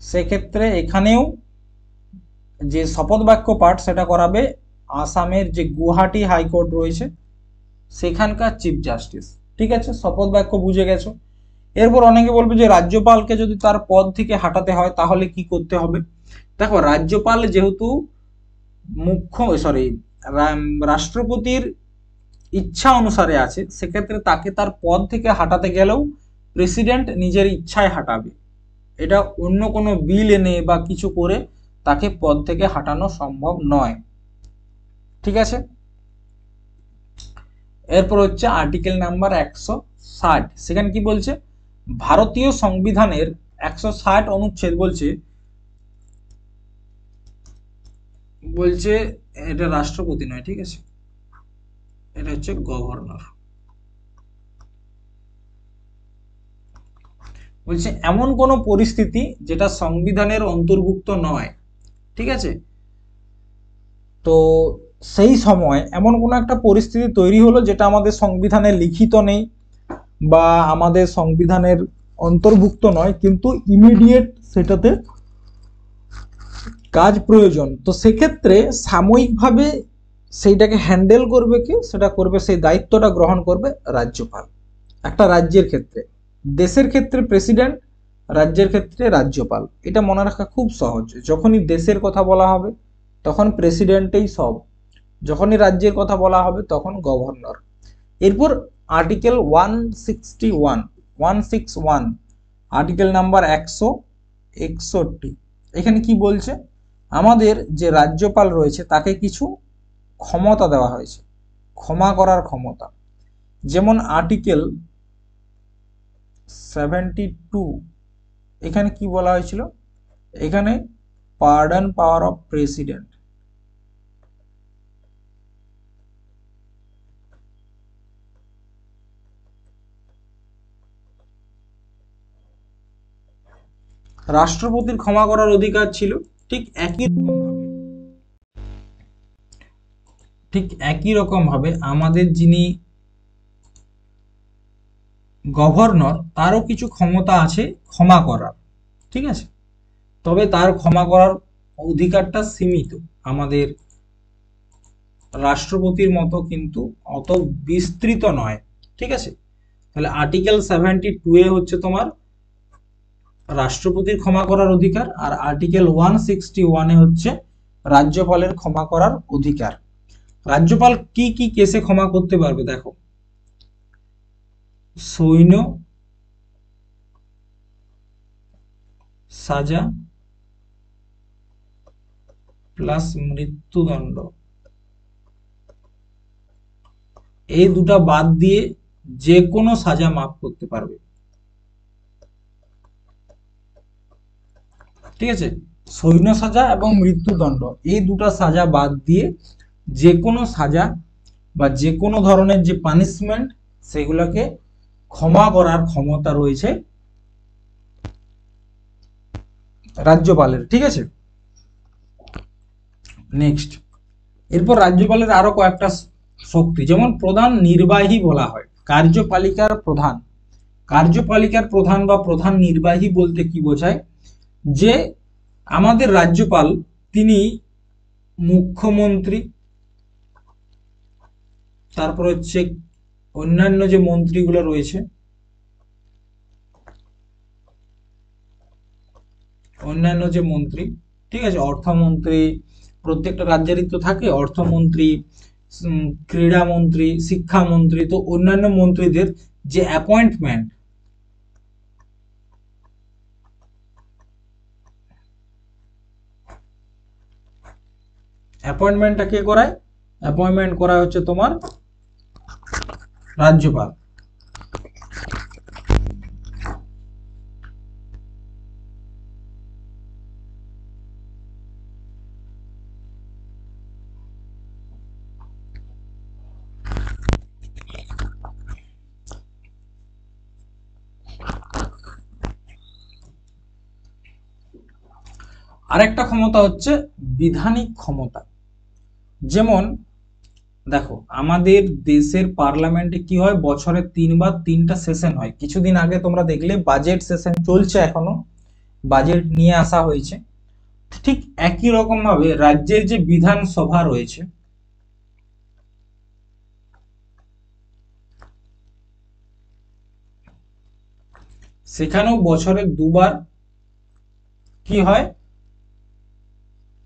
সেক্ষেত্রে এখানেও যে শপথ বাক্য পাঠ সেটা করাবে আসামের যে গুয়াহাটি হাইকোর্ট রয়েছে সেখানকার চিফ জাস্টিস। ঠিক আছে, শপথ বাক্য বুঝে গেছো। এরপর অনেকে বলবে যে রাজ্যপালকে যদি তার পদ থেকে হাঁটাতে হয় তাহলে কি করতে হবে? দেখো, রাজ্যপাল যেহেতু রাষ্ট্রপতির ইচ্ছা অনুসারে আছে, সেক্ষেত্রে তাকে তার পদ থেকে হাঁটাতে গেলেও প্রেসিডেন্ট নিজের ইচ্ছায় হাঁটাবে। এটা অন্য কোনো বিল এনে বা কিছু করে তাকে পদ থেকে হাঁটানো সম্ভব নয়। ঠিক আছে, এরপর হচ্ছে আর্টিকেল নাম্বার 160। সেখানে কি বলছে? ভারতীয় সংবিধানের 160 অনুচ্ছেদ বলছে বলছে এটা রাষ্ট্রপতি নয়, ঠিক আছে, এটা হচ্ছে গভর্নর। বলছে এমন কোনো পরিস্থিতি যেটা সংবিধানের অন্তর্ভুক্ত নয়। ঠিক আছে, তো সেই সময় এমন কোনো একটা পরিস্থিতি তৈরি হলো যেটা আমাদের সংবিধানে লিখিত নেই বা আমাদের সংবিধানের অন্তর্ভুক্ত নয়, কিন্তু ইমিডিয়েট সেটাতে কাজ প্রয়োজন, তো সেক্ষেত্রে সাময়িকভাবে সেইটাকে হ্যান্ডেল করবে কি? সেটা করবে, সেই দায়িত্বটা গ্রহণ করবে রাজ্যপাল। একটা রাজ্যের ক্ষেত্রে, দেশের ক্ষেত্রে প্রেসিডেন্ট, রাজ্যের ক্ষেত্রে রাজ্যপাল। এটা মনে রাখা খুব সহজ। যখনই দেশের কথা বলা হবে তখন প্রেসিডেন্টেই সব, যখনই রাজ্যের কথা বলা হবে তখন গভর্নর। এরপর আর্টিকেল 161 আর্টিকেল নাম্বার 161, এখানে কি বলছে? আমাদের যে রাজ্যপাল রয়েছে তাকে কিছু ক্ষমতা দেওয়া হয়েছে, ক্ষমা করার ক্ষমতা। যেমন আর্টিকেল 72, এখানে কি বলা হয়েছিল? এখানে পার্ডন পাওয়ার অফ প্রেসিডেন্ট। রাষ্ট্রপতির ক্ষমা করার অধিকার ছিল। ঠিক একই রকম ভাবে আমাদের যিনি গভর্নর তারও কিছু ক্ষমতা আছে ক্ষমা করার। ঠিক আছে, তবে তার ক্ষমা করার অধিকারটা সীমিত, আমাদের রাষ্ট্রপতির মতো কিন্তু অত বিস্তৃত নয়। ঠিক আছে, তাহলে আর্টিকেল 72 এ হচ্ছে তোমার রাষ্ট্রপতির ক্ষমা করার অধিকার, আর আর্টিকেল 161 এ হচ্ছে রাজ্যপালের ক্ষমা করার অধিকার। রাজ্যপাল কি কি কেসে ক্ষমা করতে পারবে? দেখো, সৈন্য সাজা, প্লাস মৃত্যুদণ্ড, এই দুটা বাদ দিয়ে যে কোনো সাজা মাফ করতে পারবে। ঠিক আছে, সৈন্য সাজা এবং মৃত্যুদণ্ড এই দুটা সাজা বাদ দিয়ে যে কোনো সাজা বা যে কোনো ধরনের যে পানিশমেন্ট সেগুলোকে ক্ষমা করার ক্ষমতা রয়েছে রাজ্যপালের। ঠিক আছে, নেক্সট, এরপর রাজ্যপালের আরো কয়েকটা শক্তি, যেমন প্রধান নির্বাহী বলা হয়, কার্যপালিকার প্রধান। কার্যপালিকার প্রধান বা প্রধান নির্বাহী বলতে কি বোঝায়, যে আমাদের রাজ্যপাল তিনি মুখ্যমন্ত্রী, তারপর হচ্ছে অন্যান্য যে মন্ত্রীগুলো রয়েছে, অন্যান্য যে মন্ত্রী, ঠিক আছে, অর্থমন্ত্রী, প্রত্যেকটা রাজ্যেরই তো থাকে অর্থমন্ত্রী, ক্রীড়ামন্ত্রী, শিক্ষামন্ত্রী, তো অন্যান্য মন্ত্রীদের যে অ্যাপয়েন্টমেন্ট, অ্যাপয়েন্টমেন্টটা কে করায়, অ্যাপয়েন্টমেন্ট করা হচ্ছে তোমার রাজ্যপাল। আরেকটা ক্ষমতা হচ্ছে বিধানিক ক্ষমতা। যেমন দেখো, আমাদের দেশের পার্লামেন্টে কি হয়, বছরে 3বার 3টা সেশন হয়। কিছুদিন আগে তোমরা দেখলে বাজেট সেশন চলছে, এখনো বাজেট নিয়ে আসা হয়েছে। ঠিক একই রকম ভাবে রাজ্যের যে বিধানসভা রয়েছে, সেখানেও বছরে 2বার কি হয়,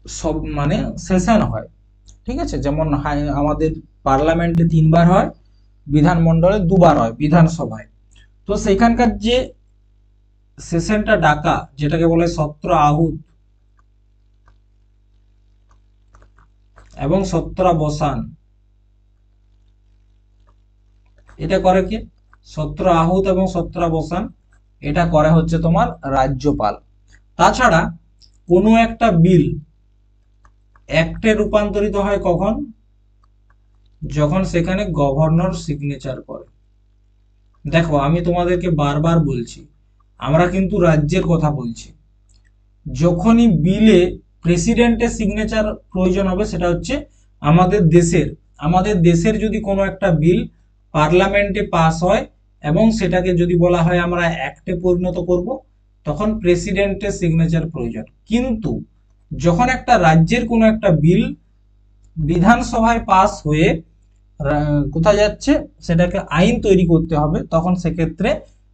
সব মানে সেশন হয়। ঠিক আছে, যেমন আমাদের পার্লামেন্টে 3বার হয়, বিধানমন্ডলে 2বার হয়, বিধানসভায়। তো সেখানকার যে সেশনটা ডাকা, যেটাকে বলে সত্র আহুত এবং সত্রাবসান, এটা করে কি, সত্র আহুত এবং সত্রাবসান এটা করে হচ্ছে তোমার রাজ্যপাল। তাছাড়া কোনো একটা বিল অ্যাক্টে রূপান্তরিত হয় কখন, যখন সেখানে গভর্নর সিগনেচার করে। দেখো, আমি তোমাদেরকে বারবার বলছি, আমরা কিন্তু রাজ্যের কথা বলছি। যখনই বিলে প্রেসিডেন্টের সিগনেচার প্রয়োজন হবে, সেটা হচ্ছে আমাদের দেশের যদি কোনো একটা বিল পার্লামেন্টে পাস হয় এবং সেটাকে যদি বলা হয় আমরা অ্যাক্টে পরিণত করব, তখন প্রেসিডেন্টের সিগনেচার প্রয়োজন। কিন্তু যখন একটা রাজ্যের কোনো একটা বিল বিধানসভায় পাস হয়ে কোথায় যাচ্ছে, সেটাকে আইন তৈরি করতে হবে, তখন সেক্ষেত্রে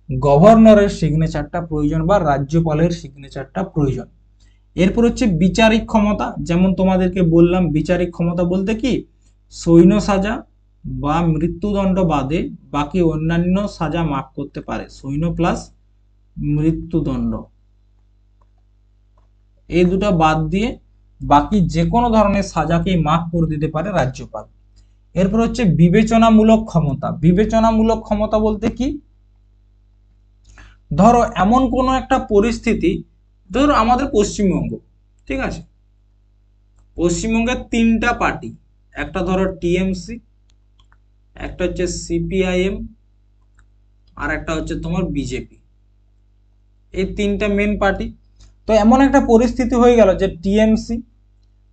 গভর্নরের সিগনেচারটা প্রয়োজন বা রাজ্যপালের সিগনেচারটা প্রয়োজন। এরপর হচ্ছে বিচারিক ক্ষমতা। যেমন তোমাদেরকে বললাম, বিচারিক ক্ষমতা বলতে কি, সৈন্য সাজা বা মৃত্যুদণ্ড বাদে বাকি অন্যান্য সাজা মাফ করতে পারে, সৈন্য প্লাস মৃত্যুদণ্ড, এই দুটো বাদ দিয়ে বাকি যে কোনো ধরনের সাজাকেই মাফ করে দিতে পারে রাজ্যপাল। এরপর হচ্ছে বিবেচনামূলক ক্ষমতা। বিবেচনামূলক ক্ষমতা বলতে কি, ধরো এমন কোনো একটা পরিস্থিতি, ধরো আমাদের পশ্চিমবঙ্গ, ঠিক আছে, পশ্চিমবঙ্গের 3টা পার্টি, একটা ধরো টিএমসি, একটা হচ্ছে সিপিআইএম, আর একটা হচ্ছে তোমার বিজেপি, এই 3টা মেন পার্টি। তো এমন একটা পরিস্থিতি হয়ে গেল যে টিএমসি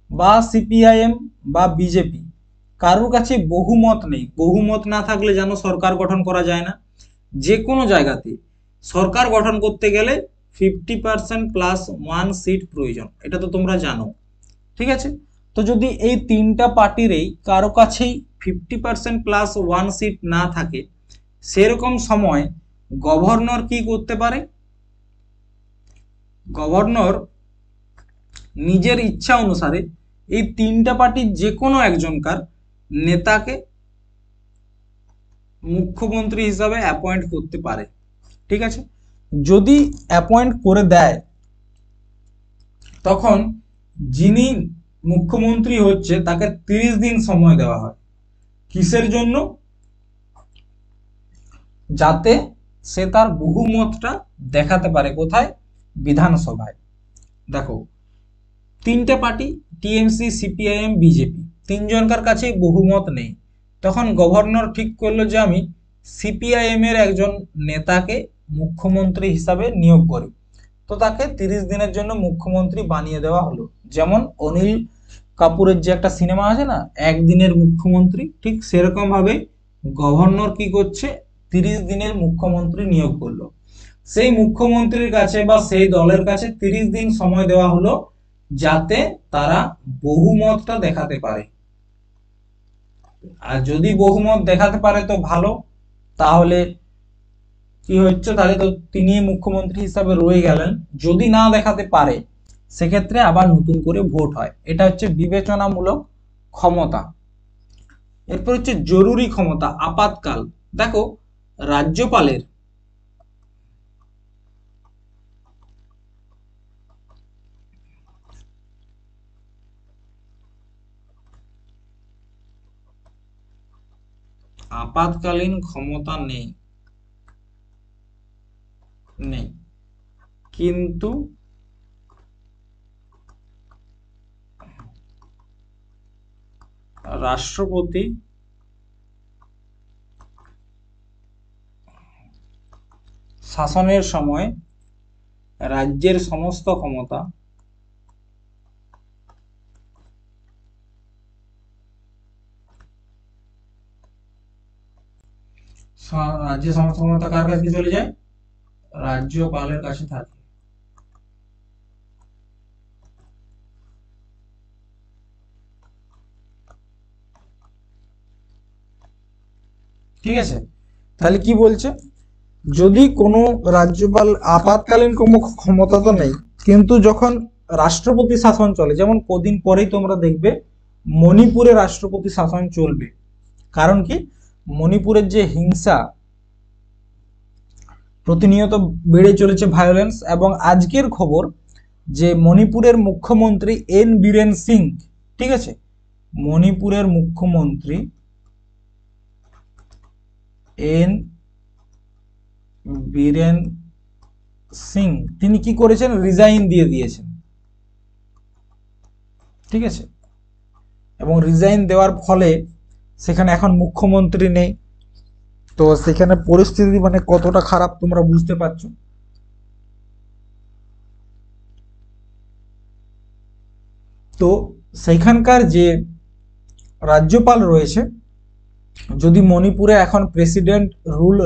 বা সিপিআইএম বা বিজেপি কারোর কাছে বহুমত নেই। বহুমত না থাকলে যেন সরকার গঠন করা যায় না। যে কোনো জায়গাতে সরকার গঠন করতে গেলে 50% প্লাস 1 সিট প্রয়োজন, এটা তো তোমরা জানো। ঠিক আছে, তো যদি এই 3টা পার্টিরই কারো কাছেই 50% প্লাস 1 সিট না থাকে, সেরকম সময় গভর্নর কি করতে পারে, গভর্নর নিজের ইচ্ছা অনুসারে এই 3টা পার্টির যে কোনো একজনকার নেতাকে মুখ্যমন্ত্রী হিসাবে অ্যাপয়েন্ট করতে পারে। ঠিক আছে, যদি অ্যাপয়েন্ট করে দেয়, তখন যিনি মুখ্যমন্ত্রী হচ্ছে তাকে 30 দিন সময় দেওয়া হয়। কিসের জন্য? যাতে সে তার বহুমতটা দেখাতে পারে। কোথায়? বিধানসভায়। দেখো, তিনটে পার্টি, টিএমসি, সিপিআইএম, বিজেপি, তিনজনকার কাছেই বহুমত নেই। তখন গভর্নর ঠিক করলো যে আমি সিপিআইএম এর একজন নেতাকে মুখ্যমন্ত্রী হিসাবে নিয়োগ করি। তো তাকে 30 দিনের জন্য মুখ্যমন্ত্রী বানিয়ে দেওয়া হলো। যেমন অনিল কাপুরের যে একটা সিনেমা আছে না, একদিনের মুখ্যমন্ত্রী, ঠিক সেরকম ভাবে গভর্নর কি করছে, 30 দিনের মুখ্যমন্ত্রী নিয়োগ করলো। সেই মুখ্যমন্ত্রীর কাছে বা সেই দলের কাছে 30 দিন সময় দেওয়া হলো, যাতে তারা বহুমতটা দেখাতে পারে। আর যদি বহুমত দেখাতে পারে তো ভালো, তাহলে কি হচ্ছে, তাহলে তো তিনি মুখ্যমন্ত্রী হিসাবে রয়ে গেলেন। যদি না দেখাতে পারে, সেক্ষেত্রে আবার নতুন করে ভোট হয়। এটা হচ্ছে বিবেচনামূলক ক্ষমতা। এরপর হচ্ছে জরুরি ক্ষমতা, আপাতকাল। দেখো, রাজ্যপালের আপাতকালীন ক্ষমতা নেই, নেই, কিন্তু রাষ্ট্রপতি শাসনের সময় রাজ্যের সমস্ত ক্ষমতা রাজ্যের সমস্ত ক্ষমতা কার কাছে চলে যায়? রাজ্যপালের কাছে থাকে। ঠিক আছে, তাহলে কি বলছে, যদি কোনো রাজ্যপাল, আপাতকালীন কোনো ক্ষমতা তো নেই, কিন্তু যখন রাষ্ট্রপতি শাসন চলে, যেমন কদিন পরেই তোমরা দেখবে মণিপুরে রাষ্ট্রপতি শাসন চলবে। কারণ কি? মণিপুরের যে হিংসা প্রতিনিয়ত বেড়ে চলেছে, ভায়োলেন্স, এবং আজকের খবর যে মণিপুরের মুখ্যমন্ত্রী এন বীরেন সিং, ঠিক আছে, মণিপুরের মুখ্যমন্ত্রী এন বীরেন সিং, তিনি কি করেছেন? রিজাইন দিয়ে দিয়েছেন। ঠিক আছে, এবং রিজাইন দেওয়ার ফলে সেখানে এখন মুখ্যমন্ত্রী নেই। তো সেখানে পরিস্থিতি মানে কতটা খারাপ তোমরা বুঝতে পারছো। তো সেইখানকার যে রাজ্যপাল রয়েছে, যদি মণিপুরে এখন প্রেসিডেন্ট রুল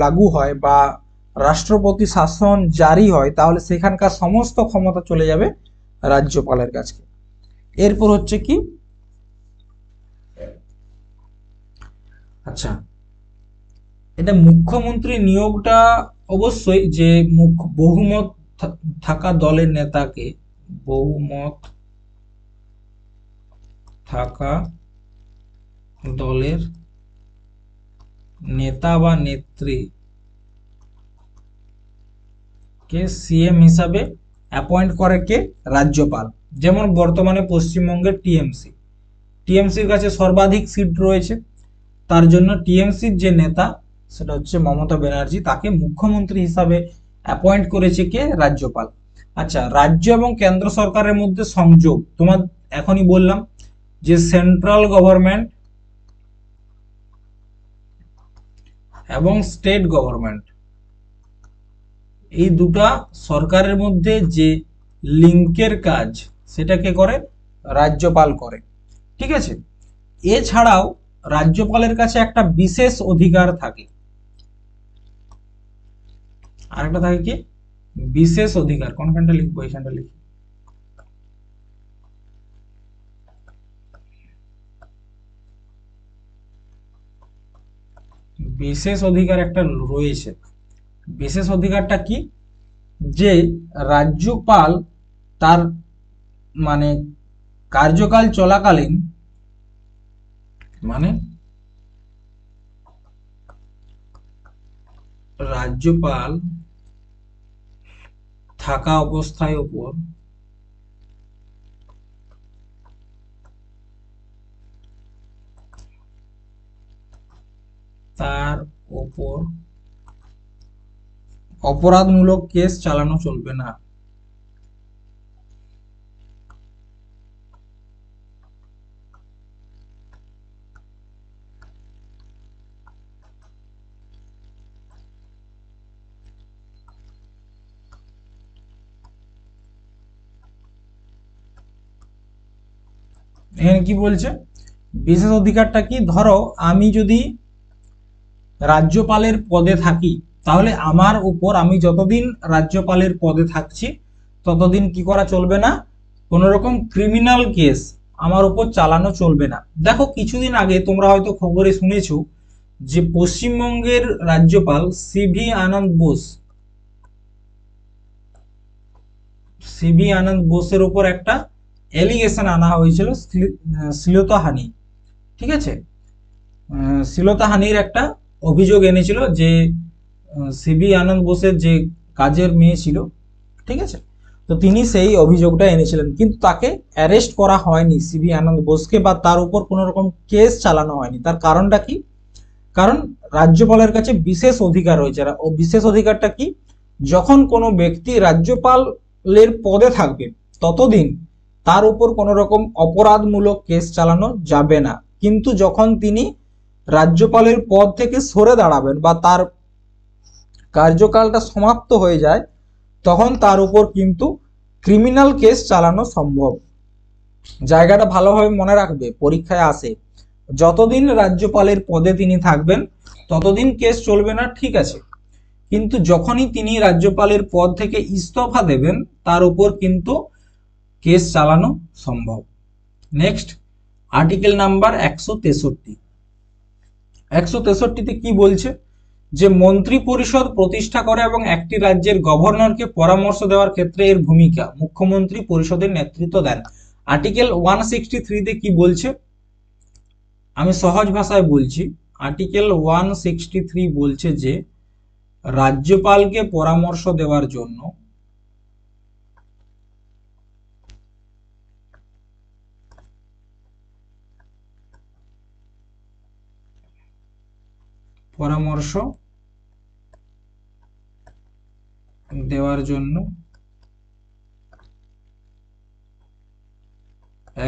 লাগু হয় বা রাষ্ট্রপতি শাসন জারি হয়, তাহলে সেখানকার সমস্ত ক্ষমতা চলে যাবে রাজ্যপালের কাছে। এরপর হচ্ছে কি, আচ্ছা, এটা মুখ্যমন্ত্রী নিয়োগটা অবশ্যই যে বহুমত থাকা দলের নেতাকে, বহুমত থাকা দলের নেতা বা নেত্রী কে সিএম হিসাবে অ্যাপয়েন্ট করে কে? রাজ্যপাল। যেমন বর্তমানে পশ্চিমবঙ্গের টিএমসি, টিএমসির কাছে সর্বাধিক সিট রয়েছে, তার জন্য টিএমসির যে নেতা, সেটা হচ্ছে মমতা ব্যানার্জি, তাকে মুখ্যমন্ত্রী হিসাবে অ্যাপয়েন্ট করেছে কে? রাজ্যপাল। আচ্ছা, রাজ্য এবং কেন্দ্র সরকারের মধ্যে সংযোগ, তোমার এখনই বললাম যে সেন্ট্রাল গভর্নমেন্ট এবং স্টেট গভর্নমেন্ট, এই দুটা সরকারের মধ্যে যে লিঙ্কের কাজ, সেটাকে করে? রাজ্যপাল করে। ঠিক আছে, এছাড়াও রাজ্যপালের কাছে একটা বিশেষ অধিকার থাকে। আরেকটা থাকে কি? বিশেষ অধিকার। কোনখানটা লিখবো? এখানটা লিখি। বিশেষ অধিকার একটা রয়েছে। বিশেষ অধিকারটা কি? যে রাজ্যপাল তার মানে কার্যকাল চলাকালীন, মানে রাজ্যপাল থাকা অবস্থায় উপর তার উপর অপরাধমূলক কেস চালানো চলবে না। এখানে কি বলছে, বিশেষ অধিকারটা কি, ধরো আমি যদি রাজ্যপালের পদে থাকি, তাহলে আমার উপর, আমি যতদিন রাজ্যপালের পদে থাকছি ততদিন কি করা চলবে না, কোন রকম ক্রিমিনাল কেস আমার উপর চালানো চলবে না। দেখো কিছুদিন আগে তোমরা হয়তো খবরে শুনেছো যে পশ্চিমবঙ্গের রাজ্যপাল সিভি আনন্দ বোসের উপর একটা এলিগেশন আনা হয়েছিল শ্লীলতাহানি। ঠিক আছে, শ্লীলতাহানির একটা অভিযোগ এনেছিল যে সিভি আনন্দ বোসের যে কাজের মেয়ে ছিল, ঠিক আছে, তো তিনি সেই অভিযোগটা এনেছিলেন, কিন্তু তাকে অ্যারেস্ট করা হয়নি সিভি আনন্দ বোসকে, বা তার উপর কোনো রকম কেস চালানো হয়নি। তার কারণটা কি, কারণ রাজ্যপালের কাছে বিশেষ অধিকার রয়েছে। ও বিশেষ অধিকারটা কি, যখন কোনো ব্যক্তি রাজ্যপালের পদে থাকবে ততদিন তার উপর কোনো রকম অপরাধমূলক কেস চালানো যাবে না, কিন্তু যখন তিনি রাজ্যপালের পদ থেকে সরে দাঁড়াবেন বা তার কার্যকালটা সমাপ্ত হয়ে যায়, তখন তার উপর কিন্তু ক্রিমিনাল কেস চালানো সম্ভব। জায়গাটা ভালোভাবে মনে রাখবে, পরীক্ষায় আসে, যতদিন রাজ্যপালের পদে তিনি থাকবেন ততদিন কেস চলবে না, ঠিক আছে, কিন্তু যখনই তিনি রাজ্যপালের পদ থেকে ইস্তফা দেবেন তার উপর কিন্তু কেস চালানো সম্ভব। Next, article number 163। 163তে কি বলছে, যে মন্ত্রী পরিষদ প্রতিষ্ঠা করে এবং একটি রাজ্যের গভর্নরকে পরামর্শ দেওয়ার ক্ষেত্রে এর ভূমিকা, মুখ্যমন্ত্রী পরিষদের নেতৃত্ব দেন। আর্টিকেল 163তে কি বলছে, আমি সহজ ভাষায় বলছি। আর্টিকেল 163 বলছে যে রাজ্যপালকে পরামর্শ দেওয়ার জন্য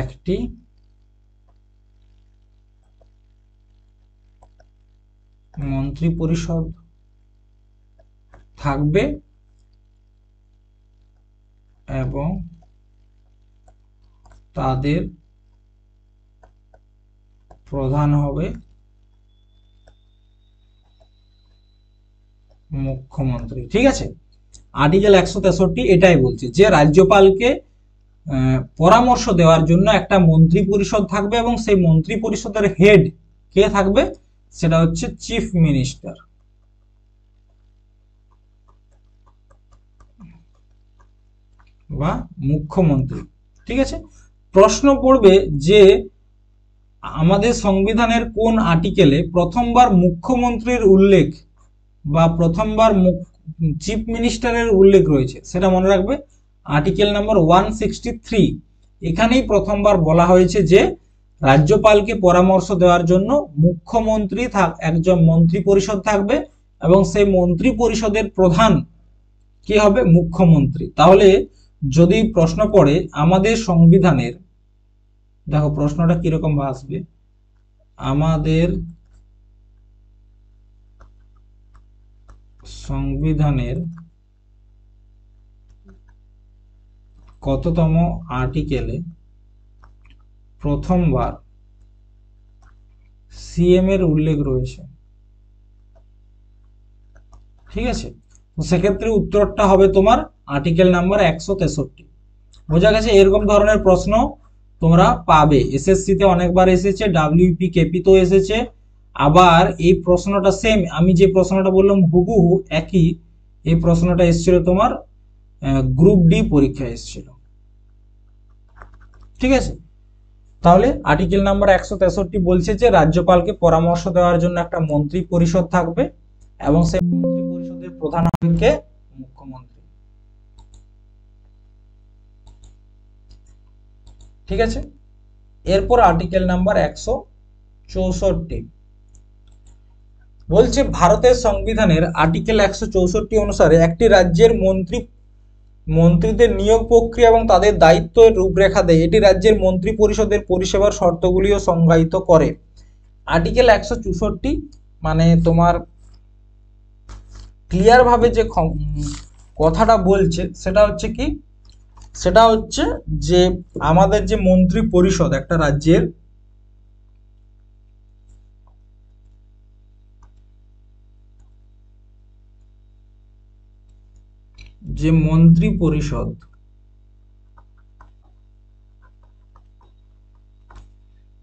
একটি মন্ত্রী পরিষদ থাকবে এবং তাদের প্রধান হবে মুখ্যমন্ত্রী। ঠিক আছে, আর্টিকেল 163 এটাই বলছে যে রাজ্যপালকে পরামর্শ দেওয়ার জন্য একটা মন্ত্রী পরিষদ থাকবে এবং সেই মন্ত্রী পরিষদের হেড কে থাকবে, সেটা হচ্ছে চিফ মিনিস্টার বা মুখ্যমন্ত্রী। ঠিক আছে, প্রশ্ন পড়বে যে আমাদের সংবিধানের কোন আর্টিকেলে প্রথমবার মুখ্যমন্ত্রীর উল্লেখ বা প্রথমবার চিফ মিনিস্টারের উল্লেখ রয়েছে, সেটা মনে রাখবে, আর্টিকেল নাম্বার 163। এখানেই প্রথমবার বলা হয়েছে যে রাজ্যপালকে পরামর্শ দেওয়ার জন্য মুখ্যমন্ত্রী একজন মন্ত্রী পরিষদ থাকবে এবং সেই মন্ত্রী পরিষদের প্রধান কি হবে, মুখ্যমন্ত্রী। তাহলে যদি প্রশ্ন পড়ে আমাদের সংবিধানের, দেখো প্রশ্নটা কিরকম আসবে, আমাদের সংবিধানের কততম আর্টিকেলে প্রথমবার সিএম এর উল্লেখ রয়েছে। ঠিক আছে, তো সেক্ষেত্রে উত্তরটা হবে তোমার আর্টিকেল নাম্বার 163। বোঝা গেছে, এরকম ধরনের প্রশ্ন তোমরা পাবে, এসএসসি তে অনেকবার এসেছে, ডাব্লিউপি কেপিতেও এসেছে। আবার এই প্রশ্নটা সেম, আমি যে প্রশ্নটা বললাম হুবহু একই, এই প্রশ্নটা এসেছিল তোমার গ্রুপ ডি পরীক্ষায় এসেছিল। ঠিক আছে, তাহলে আর্টিকেল নাম্বার 163 বলছে যে রাজ্যপালকে পরামর্শ দেওয়ার জন্য একটা মন্ত্রী পরিষদ থাকবে এবং সেই মন্ত্রী পরিষদের প্রধান হবে মুখ্যমন্ত্রী। ঠিক আছে, এরপর আর্টিকেল নাম্বার 164। বলছে ভারতের সংবিধানের আর্টিকেল 164 অনুসারে একটি রাজ্যের মন্ত্রীদের নিয়োগ প্রক্রিয়া এবং তাদের দায়িত্বের রূপরেখা দেয়। এটি রাজ্যের মন্ত্রী পরিষদের পরিষেবার শর্তগুলিও সংজ্ঞায়িত করে। আর্টিকেল 164 মানে তোমার ক্লিয়ার ভাবে যে কথাটা বলছে সেটা হচ্ছে কি, সেটা হচ্ছে যে আমাদের যে মন্ত্রী পরিষদ একটা রাজ্যের, যে মন্ত্রী পরিষদ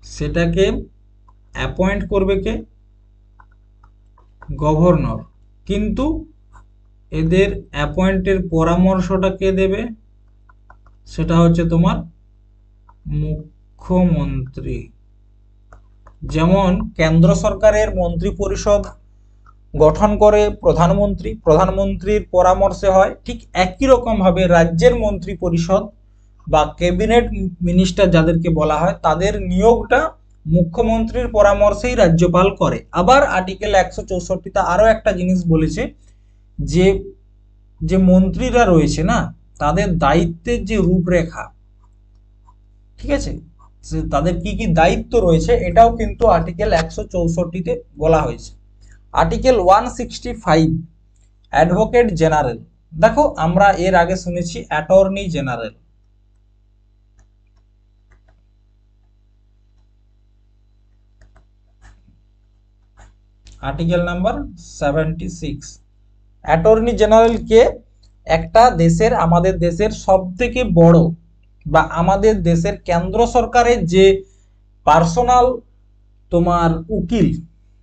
সেটাকে অ্যাপয়েন্ট করবে কে, গভর্নর। কিন্তু এদের অ্যাপয়েন্টের পরামর্শটা কে দেবে, সেটা হচ্ছে তোমার মুখ্যমন্ত্রী। যেমন কেন্দ্র সরকারের মন্ত্রী পরিষদ গঠন করে প্রধানমন্ত্রী, প্রধানমন্ত্রীর পরামর্শে হয়, ঠিক একই রকম ভাবে রাজ্যের মন্ত্রী পরিষদ বা ক্যাবিনেট মিনিস্টার যাদেরকে বলা হয় তাদের নিয়োগটা মুখ্যমন্ত্রীর পরামর্শেই রাজ্যপাল করে। আবার আর্টিকেল 164তে আরো একটা জিনিস বলেছে যে যে মন্ত্রীরা রয়েছে না তাদের দায়িত্বের যে রূপরেখা, ঠিক আছে, তাদের কি কি দায়িত্ব রয়েছে এটাও কিন্তু আর্টিকেল 164তে বলা হয়েছে। Article 165 advocate general. দেখো আমরা এর আগে শুনেছি attorney general, article number 76। Attorney general কে, একটা দেশের, আমাদের দেশের সব থেকে বড় বা আমাদের দেশের কেন্দ্র সরকারের যে পার্সোনাল তোমার উকিল,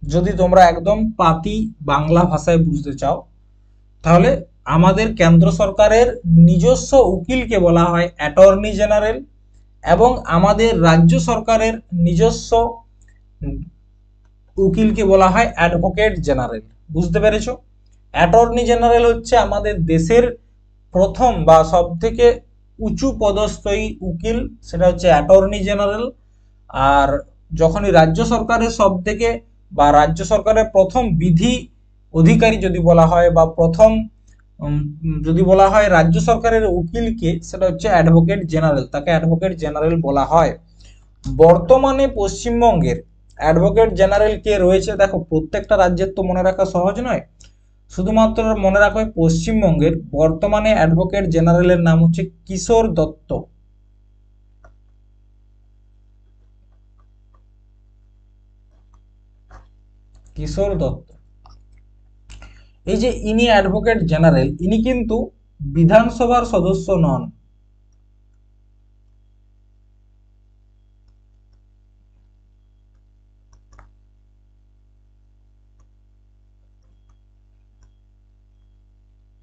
যদি তোমরা একদম পাতি বাংলা ভাষায় বুঝতে চাও তাহলে আমাদের কেন্দ্র সরকারের নিজস্ব উকিলকে বলা হয় অ্যাটর্নি জেনারেল, এবং আমাদের রাজ্য সরকারের নিজস্ব উকিলকে বলা হয় অ্যাডভোকেট জেনারেল। বুঝতে পেরেছো? অ্যাটর্নি জেনারেল হচ্ছে আমাদের দেশের প্রথম বা সব থেকে উঁচু পদস্থী উকিল, সেটা হচ্ছে অ্যাটর্নি জেনারেল। আর যখনই রাজ্য সরকারের সব থেকে বা রাজ্য সরকারের প্রথম বিধি অধিকারী যদি বলা হয় বা প্রথম যদি বলা হয় রাজ্য সরকারের উকিলকে, সেটা হচ্ছে অ্যাডভোকেট জেনারেল, তাকে অ্যাডভোকেট জেনারেল বলা হয়। বর্তমানে পশ্চিমবঙ্গের অ্যাডভোকেট জেনারেল কে রয়েছে, দেখো প্রত্যেকটা রাজ্যের তো মনে রাখা সহজ নয়, শুধুমাত্র মনে রাখবে পশ্চিমবঙ্গের বর্তমানে অ্যাডভোকেট জেনারেলের নাম হচ্ছে কিশোর দত্ত। কিশোর দত্ত, এই যে ইনি অ্যাডভোকেট জেনারেল, ইনি কিন্তু বিধানসভার সদস্য নন।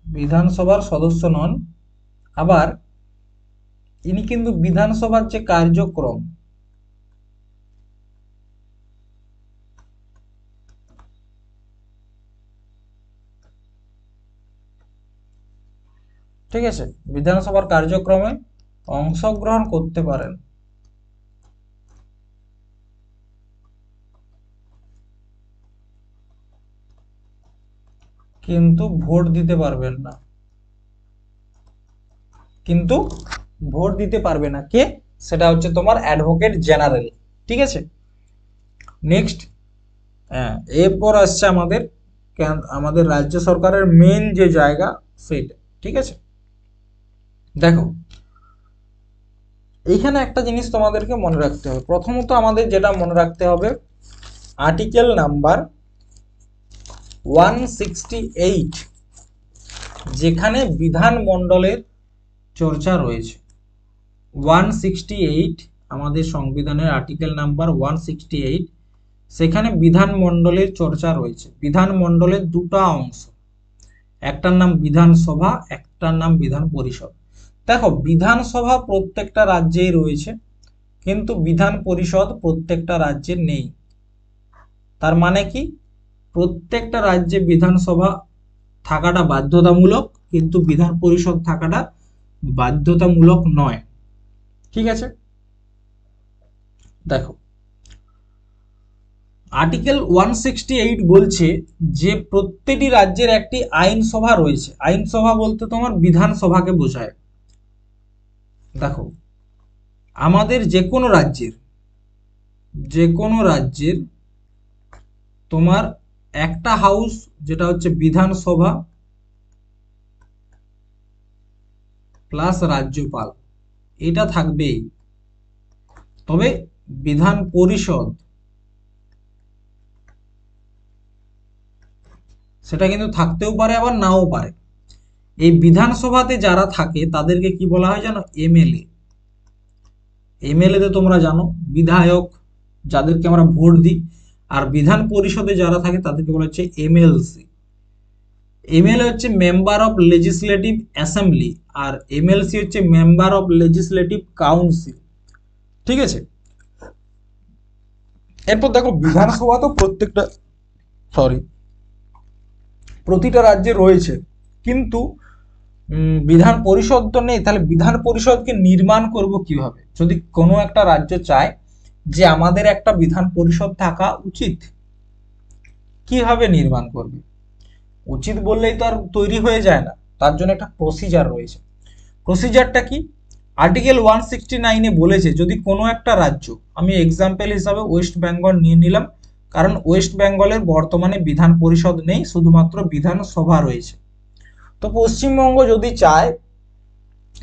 বিধানসভার সদস্য নন, আবার ইনি কিন্তু বিধানসভার যে কার্যক্রম, ঠিক আছে, বিধানসভার কার্যক্রমে অংশগ্রহণ করতে পারেন, কিন্তু ভোট দিতে পারবেন না, কিন্তু ভোট দিতে পারবে না কে, সেটা হচ্ছে তোমার অ্যাডভোকেট জেনারেল। ঠিক আছে, নেক্সট এরপর আসছে আমাদের আমাদের রাজ্য সরকারের মেন যে জায়গা সেটা। ঠিক আছে, দেখো এইখানে একটা জিনিস তোমাদেরকে মনে রাখতে হবে। প্রথমত আমাদের যেটা মনে রাখতে হবে, আর্টিকেল নাম্বার 168 যেখানে বিধানমণ্ডলের চর্চা রয়েছে। 168 আমাদের সংবিধানের আর্টিকেল নাম্বার 168, সেখানে বিধানমণ্ডলের চর্চা রয়েছে। বিধানমণ্ডলের দুটো অংশ, একটার নাম বিধানসভা, একটার নাম বিধান পরিষদ। দেখো বিধানসভা প্রত্যেকটা রাজ্যেই রয়েছে, কিন্তু বিধান পরিষদ প্রত্যেকটা রাজ্যে নেই। তার মানে কি, প্রত্যেকটা রাজ্যে বিধানসভা থাকাটা বাধ্যতামূলক, কিন্তু বিধান পরিষদ থাকাটা বাধ্যতামূলক নয়। ঠিক আছে, দেখো আর্টিকেল 168 বলছে যে প্রত্যেকটি রাজ্যের একটি আইনসভা রয়েছে। আইনসভা বলতে তোমার বিধানসভাকে বোঝায়। দেখো আমাদের যে কোনো রাজ্যের তোমার একটা হাউস যেটা হচ্ছে বিধানসভা প্লাস রাজ্যপাল, এটা থাকবেই। তবে বিধান পরিষদ সেটা কিন্তু থাকতেও পারে আবার নাও পারে। এই বিধানসভাতে যারা থাকে তাদেরকে কি বলা হয় জানো? এমএলএ। এমএলএ তে তোমরা জানো বিধায়ক, যাদেরকে আমরা ভোট দিই। আর বিধান পরিষদে যারা থাকে তাদেরকে বলা হচ্ছে এমএলসি। এমএলএ হচ্ছে মেম্বার অফ লেজিসলেটিভ অ্যাসেম্বলি, আর এমএলসি হচ্ছে মেম্বার অফ লেজিসলেটিভ কাউন্সিল। ঠিক আছে, এরপর দেখো বিধানসভা তো প্রতিটা রাজ্যে রয়েছে, কিন্তু বিধান পরিষদ তো নেই। তাহলে বিধান পরিষদকে নির্মাণ করব কিভাবে? যদি কোনো একটা রাজ্য চায় যে আমাদের একটা বিধান পরিষদ থাকা উচিত, কিভাবে নির্মাণ করবে? উচিত বললেই তো আর তৈরি হয়ে যায় না, তার জন্য একটা প্রসিজার রয়েছে। প্রসিজারটা কি? আর্টিকেল 169 বলেছে যদি কোনো একটা রাজ্য, আমি এক্সাম্পল হিসাবে ওয়েস্ট বেঙ্গল নিয়ে নিলাম, কারণ ওয়েস্ট বেঙ্গলের বর্তমানে বিধান পরিষদ নেই, শুধুমাত্র বিধানসভা রয়েছে। তো পশ্চিমবঙ্গ যদি চায়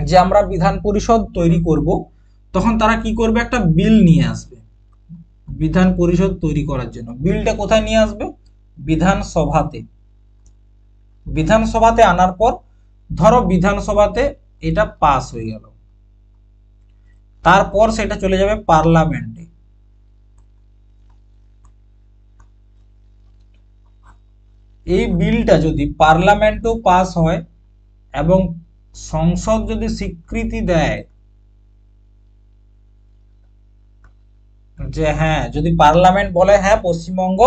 যে আমরা বিধান পরিষদ তৈরি করব, তখন তারা কি করবে? একটা বিল নিয়ে আসবে বিধান পরিষদ তৈরি করার জন্য। বিলটা কোথায় নিয়ে আসবে? বিধানসভাতে আনার পর ধরো বিধানসভাতে এটা পাস হয়ে গেল, তারপর সেটা চলে যাবে পার্লামেন্টে। এই বিলটা যদি পার্লামেন্টেও পাস হয় এবং সংসদ যদি স্বীকৃতি দেয় যে হ্যাঁ, যদি পার্লামেন্ট বলে হ্যাঁ পশ্চিমবঙ্গ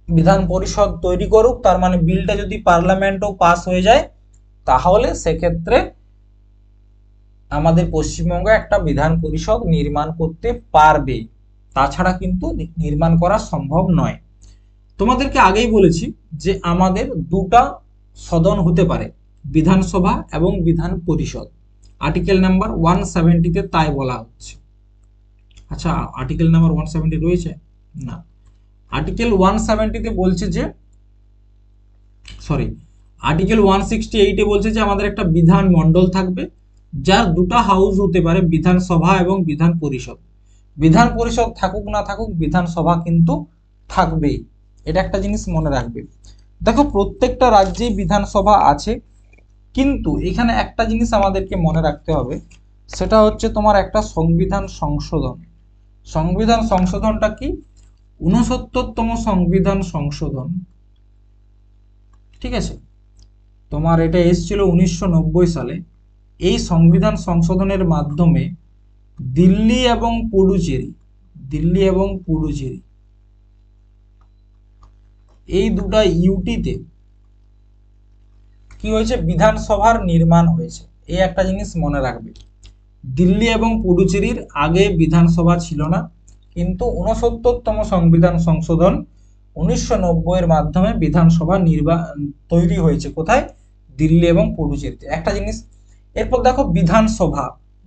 বিধান পরিষদ তৈরি করুক, তার মানে বিলটা যদি পার্লামেন্টেও পাস হয়ে যায়, তাহলে সেক্ষেত্রে আমাদের পশ্চিমবঙ্গ একটা বিধান পরিষদ নির্মাণ করতে পারবে। তাছাড়া কিন্তু নির্মাণ করা সম্ভব নয়। তোমাদেরকে আগেই বলেছি যে আমাদের দুটা সদন হতে পারে, বিধানসভা এবং বিধান পরিষদ। আর্টিকেল নাম্বার 170-তে তাই বলা হচ্ছে। আচ্ছা, আর্টিকেল নাম্বার 170 রয়েছে না? আর্টিকেল 170-তে বলছে যে আর্টিকেল 168-এ বলছে যে আমাদের একটা বিধান মণ্ডল থাকবে, যার দুটা হাউস হতে পারে, বিধানসভা এবং বিধান পরিষদ। বিধান পরিষদ থাকুক না থাকুক, বিধানসভা কিন্তু থাকবেই। এটা একটা জিনিস মনে রাখবে। দেখো প্রত্যেকটা রাজ্যেই বিধানসভা আছে, কিন্তু এখানে একটা জিনিস আমাদেরকে মনে রাখতে হবে, সেটা হচ্ছে তোমার একটা সংবিধান সংশোধন। সংবিধান সংশোধনটা কি? 69তম সংবিধান সংশোধন। ঠিক আছে, তোমার এটা এসেছিল 1990 সালে। এই সংবিধান সংশোধনের মাধ্যমে দিল্লি এবং পুডুচেরি এই দুটা ইউটিতে কি হয়েছে? বিধানসভার নির্মাণ হয়েছে। এই একটা জিনিস মনে রাখবে, দিল্লি এবং পুডুচেরির আগে বিধানসভা ছিল না, কিন্তু 69তম সংবিধান সংশোধন 1990-এর মাধ্যমে বিধানসভা তৈরি হয়েছে। কোথায়? দিল্লি এবং পুডুচেরিতে। একটা জিনিস। এরপর দেখো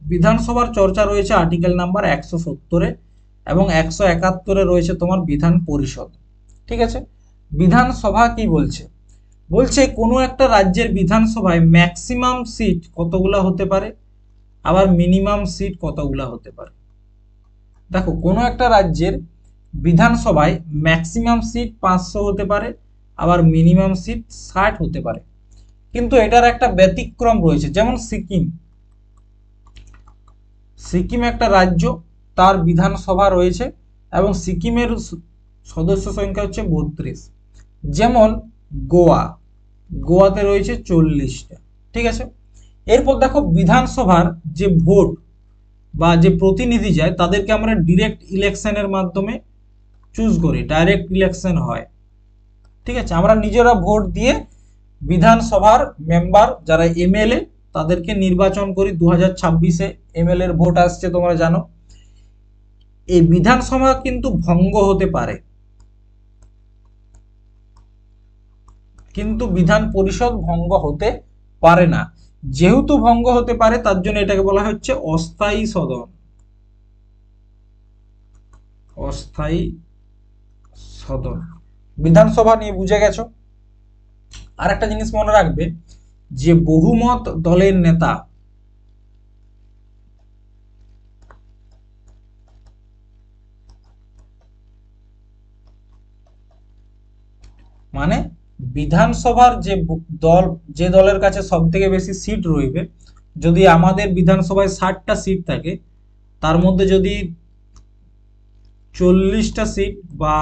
বিধানসভার চর্চা রয়েছে আর্টিকেল নাম্বার 170-এ, এবং 171-এ রয়েছে তোমার বিধান পরিষদ। ঠিক আছে, বিধানসভা কি বলছে? বলছে কোনো একটা রাজ্যের বিধানসভায় ম্যাক্সিমাম সিট কতগুলা হতে পারে, আবার মিনিমাম সিট কতগুলা হতে পারে। দেখো কোনো একটা রাজ্যের বিধানসভায় ম্যাক্সিমাম সিট 500 হতে পারে, আবার মিনিমাম সিট 60 হতে পারে। কিন্তু এটার একটা ব্যতিক্রম রয়েছে, যেমন সিকিম একটা রাজ্য, তার বিধানসভা রয়েছে এবং সিকিমের সদস্য সংখ্যা হচ্ছে 32। যেমন গোয়াতে রয়েছে 40টা। ঠিক আছে, এরপর দেখো বিধানসভার যে ভোট বা যে প্রতিনিধি যায়, তাদেরকে আমরা ডিরেক্ট ইলেকশনের মাধ্যমে চুজ করি, ডাইরেক্ট ইলেকশন হয়। ঠিক আছে, আমরা নিজেরা ভোট দিয়ে বিধানসভার মেম্বার যারা এমএলএ তাদেরকে নির্বাচন করি। 2026-এ এমএলএ এর ভোট আসছে, তোমরা জানো। এই বিধানসভা কিন্তু ভঙ্গ হতে পারে, কিন্তু বিধান পরিষদ ভঙ্গ হতে পারে না। যেহেতু ভঙ্গ হতে পারে তার জন্য এটাকে বলা হচ্ছে অস্থায়ী সদন। অস্থায়ী সদন। বিধানসভা নিয়ে বুঝে গেছো। আর একটা জিনিস মনে রাখবে যে বহুমত দলের নেতা মানে বিধানসভার দল, যে দলের কাছে সব থেকে বেশি সিট রইবে, যদি আমাদের বিধানসভায় 60টা সিট থাকে, তার মধ্যে যদি 40টা সিট বা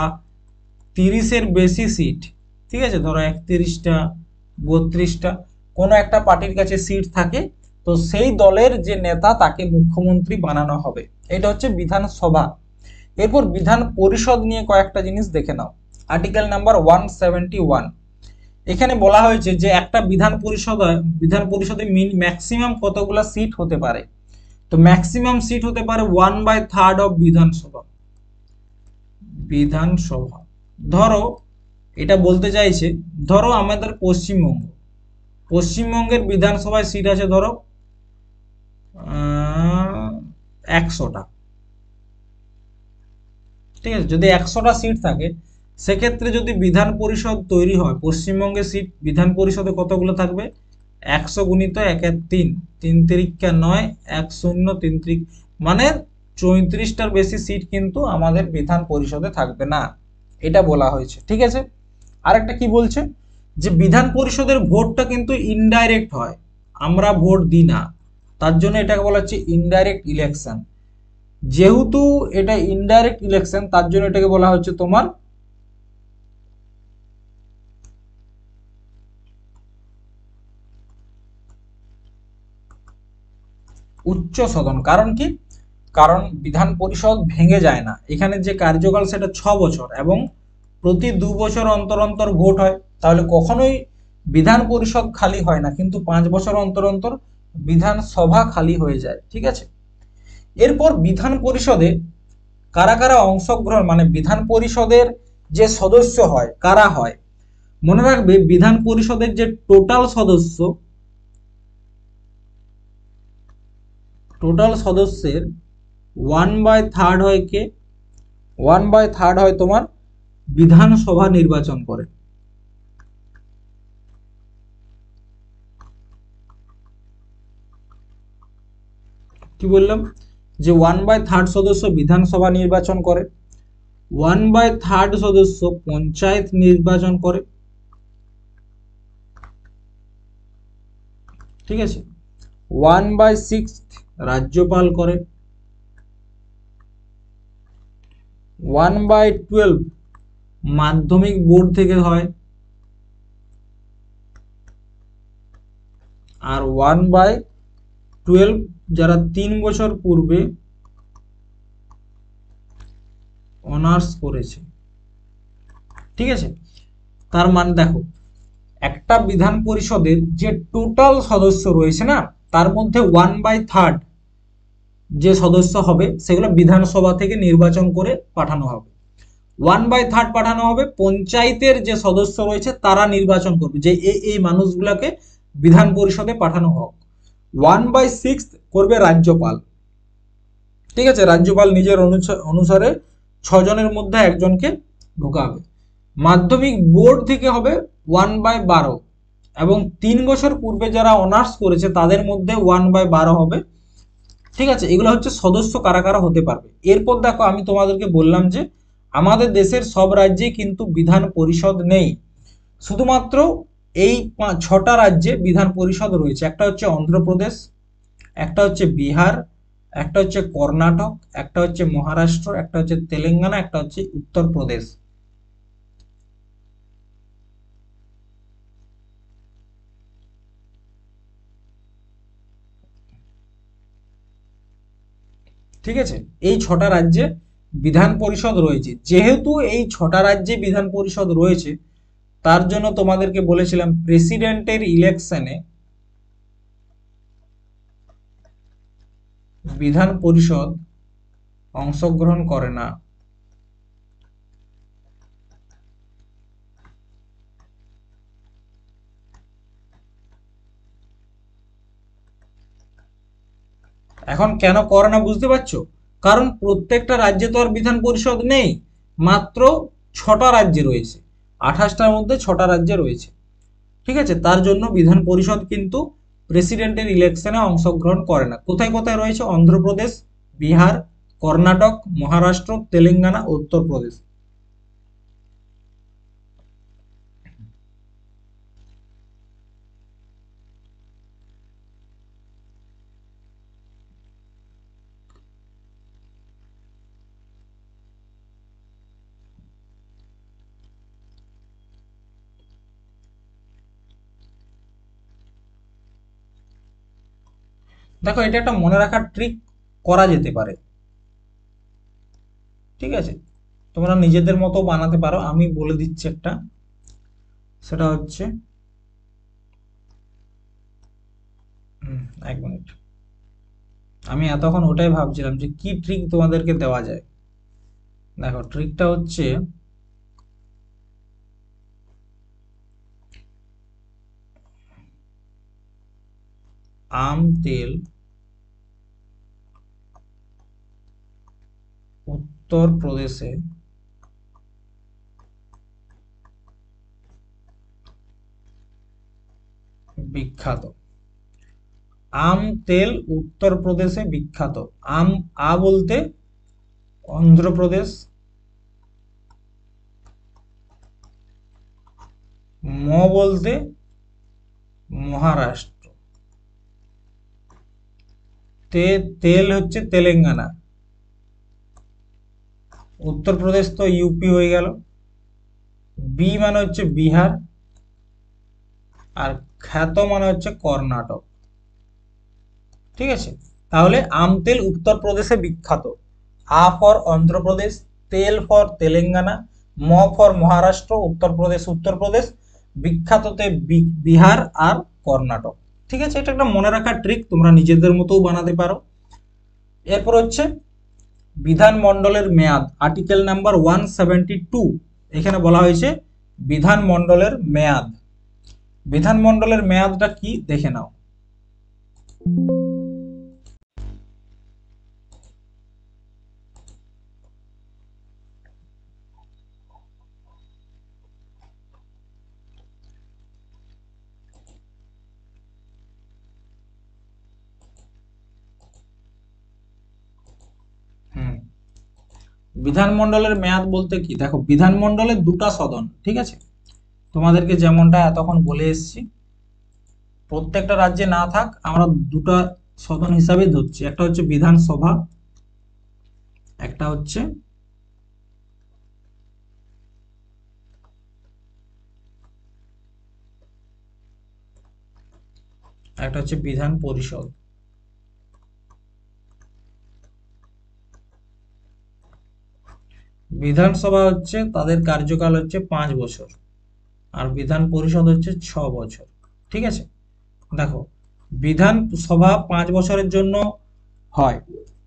30-এর বেশি সিট, ঠিক আছে, ধরো 31টা 32টা কোনো একটা পার্টির কাছে সিট থাকে, তো সেই দলের যে নেতা তাকে মুখ্যমন্ত্রী বানানো হবে। এটা হচ্ছে বিধানসভা। এরপর বিধান পরিষদ নিয়ে কয়েকটা জিনিস দেখে নাও। আর্টিকেল নাম্বার 171, এখানে বলা হয়েছে যে একটা বিধান পরিষদে ম্যাক্সিমাম কতগুলো সিট হতে পারে। তো ম্যাক্সিমাম সিট হতে পারে 1/3 অফ বিধানসভা। ধরো এটা বলতে চাইছে, ধরো আমাদের পশ্চিমবঙ্গের বিধানসভায় সিট আছে ধরো 100টা, ঠিক আছে। যদি 100টা সিট থাকে, সেক্ষেত্রে যদি বিধান পরিষদ তৈরি হয়, পশ্চিমবঙ্গের সিট বিধান পরিষদে কতগুলো থাকবে? 100 গুণিত 1 3, 3 3 9, 1 0 3 3, মানে 34টার বেশি সিট কিন্তু আমাদের বিধান পরিষদে থাকবে না, এটা বলা হয়েছে, ঠিক আছে। আরেকটা কি বলছে যে বিধান পরিষদের ভোটটা কিন্তু ইনডাইরেক্ট হয়, আমরা ভোট দিই না, তার জন্য এটাকে বলা হচ্ছে ইনডাইরেক্ট ইলেকশন। যেহেতু এটা ইনডাইরেক্ট ইলেকশন, তার জন্য এটাকে বলা হচ্ছে তোমার উচ্চ সদন। কারণ কি? কারণ বিধান পরিষদ ভেঙে যায় না, এখানে যে কার্যকাল সেটা 6 বছর এবং প্রতি 2 বছর অন্তর অন্তর ভোট হয়, তাহলে কখনোই বিধান পরিষদ খালি হয় না, কিন্তু 5 বছর অন্তর অন্তর বিধানসভা খালি হয়ে যায়, ঠিক আছে। এরপর বিধান পরিষদে কারা কারা অংশগ্রহণ, মানে বিধান পরিষদের যে সদস্য হয় কারা হয়, মনে রাখবে বিধান পরিষদের যে টোটাল সদস্যের 1/3 হয় কে? 1/3 হয় তোমার বিধানসভা নির্বাচন করে। কি বললাম? যে 1/3 সদস্য বিধানসভা নির্বাচন করে, 1/3 সদস্য পঞ্চায়েত নির্বাচন করে, ঠিক আছে। 1/6 রাজ্যপাল করে, 1/12 মাধ্যমিক বোর্ড থেকে হয়, আর 1/12 যারা 3 বছর পূর্বে অনার্স করেছে, ঠিক আছে। তার মানে দেখো একটা বিধান পরিষদের যে টোটাল সদস্য রয়েছে না, তার মধ্যে 1/3 যে সদস্য হবে সেগুলো বিধানসভা থেকে নির্বাচন করে পাঠানো হবে। 1/3 পাঠানো হবে পঞ্চায়েতের যে সদস্য রয়েছে তারা নির্বাচন করবে যে এই মানুষগুলোকে বিধান পরিষদে পাঠানো হোক। 1/6 করবে রাজ্যপাল, ঠিক আছে। রাজ্যপাল নিজের অনুসারে 6 জনের মধ্যে একজনকে ঢোকাবে। মাধ্যমিক বোর্ড থেকে হবে 1/12, এবং 3 বছর পূর্বে যারা অনার্স করেছে তাদের মধ্যে 1/12 হবে, ঠিক আছে। এগুলো হচ্ছে সদস্য কারা কারা হতে পারবে। এরপর দেখো আমি তোমাদেরকে বললাম যে আমাদের দেশের সব রাজ্যে কিন্তু বিধান পরিষদ নেই, শুধুমাত্র এই 6টা রাজ্যে বিধান পরিষদ রয়েছে। একটা হচ্ছে অন্ধ্রপ্রদেশ, একটা হচ্ছে বিহার, একটা হচ্ছে কর্ণাটক, একটা হচ্ছে মহারাষ্ট্র, একটা হচ্ছে তেলেঙ্গানা, একটা হচ্ছে উত্তরপ্রদেশ। ঠিক আছে, এই 6টা রাজ্যে বিধান পরিষদ রয়েছে। যেহেতু এই 6টা রাজ্যে বিধান পরিষদ রয়েছে, তার জন্য তোমাদেরকে বলেছিলাম প্রেসিডেন্টের ইলেকশনে বিধান পরিষদ অংশগ্রহণ করে না। এখন কেন করে না বুঝতে পারছো? কারণ প্রত্যেকটা রাজ্যে তো আর বিধান পরিষদ নেই, মাত্র 6টা রাজ্যে রয়েছে, 28টার মধ্যে 6টা রাজ্যে রয়েছে। ঠিক আছে, তার জন্য বিধান পরিষদ কিন্তু প্রেসিডেন্টের ইলেকশনে অংশগ্রহণ করে না। কোথায় কোথায় রয়েছে? অন্ধ্রপ্রদেশ, বিহার, কর্ণাটক, মহারাষ্ট্র, তেলেঙ্গানা, উত্তরপ্রদেশ। দেখো, এটা একটা মনে রাখার ট্রিক করা যেতে পারে। ঠিক আছে, তোমরা নিজেদের মতো বানাতে পারো, আমি বলে দিচ্ছি একটা। সেটা হচ্ছে, এক মিনিট, আমি এতক্ষণ ওটাই ভাবছিলাম যে কি ট্রিক তোমাদেরকে দেওয়া যায়। দেখো, ট্রিকটা হচ্ছে, আম তেল উত্তরপ্রদেশে বিখ্যাত। আম তেল উত্তরপ্রদেশে বিখ্যাত। আম, আ বলতে অন্ধ্রপ্রদেশ, ম বলতে মহারাষ্ট্র, তেল হচ্ছে তেলেঙ্গানা, উত্তরপ্রদেশ তো ইউপি হয়ে গেল, বি মানে হচ্ছে বিহার, আর খ্যাত মানে হচ্ছে কর্ণাটক। ঠিক আছে, তাহলে আম তেল উত্তরপ্রদেশে বিখ্যাত, আ ফর অন্ধ্রপ্রদেশ, তেল ফর তেলেঙ্গানা, ম ফর মহারাষ্ট্র, উত্তরপ্রদেশ, বিখ্যাততে বিহার আর কর্ণাটক। ঠিক আছে, এটা একটা মনে রাখার ট্রিক, তোমরা নিজেদের মতোও বানাতে পারো। এরপর হচ্ছে বিধানমণ্ডলের মেয়াদ, আর্টিকেল নাম্বার 172। এখানে বলা হয়েছে বিধানমণ্ডলের মেয়াদ। বিধানমণ্ডলের মেয়াদটা কি দেখে নাও। হুম, বিধানমণ্ডলের মেয়াদ বলতে কি, দেখো বিধানমণ্ডলের দুটা সদন। ঠিক আছে, তোমাদেরকে যেমনটা এতক্ষণ বলে এসেছি, প্রত্যেকটা রাজ্যে না থাক, আমরা দুটা সদন হিসাবে ধরছি। একটা হচ্ছে বিধানসভা, একটা হচ্ছে বিধান পরিষদ। বিধানসভা হচ্ছে তাদের কার্যকাল হচ্ছে 5 বছর, আর বিধান পরিষদ হচ্ছে 6 বছর। ঠিক আছে, দেখো, বিধানসভা 5 বছরের জন্য হয়,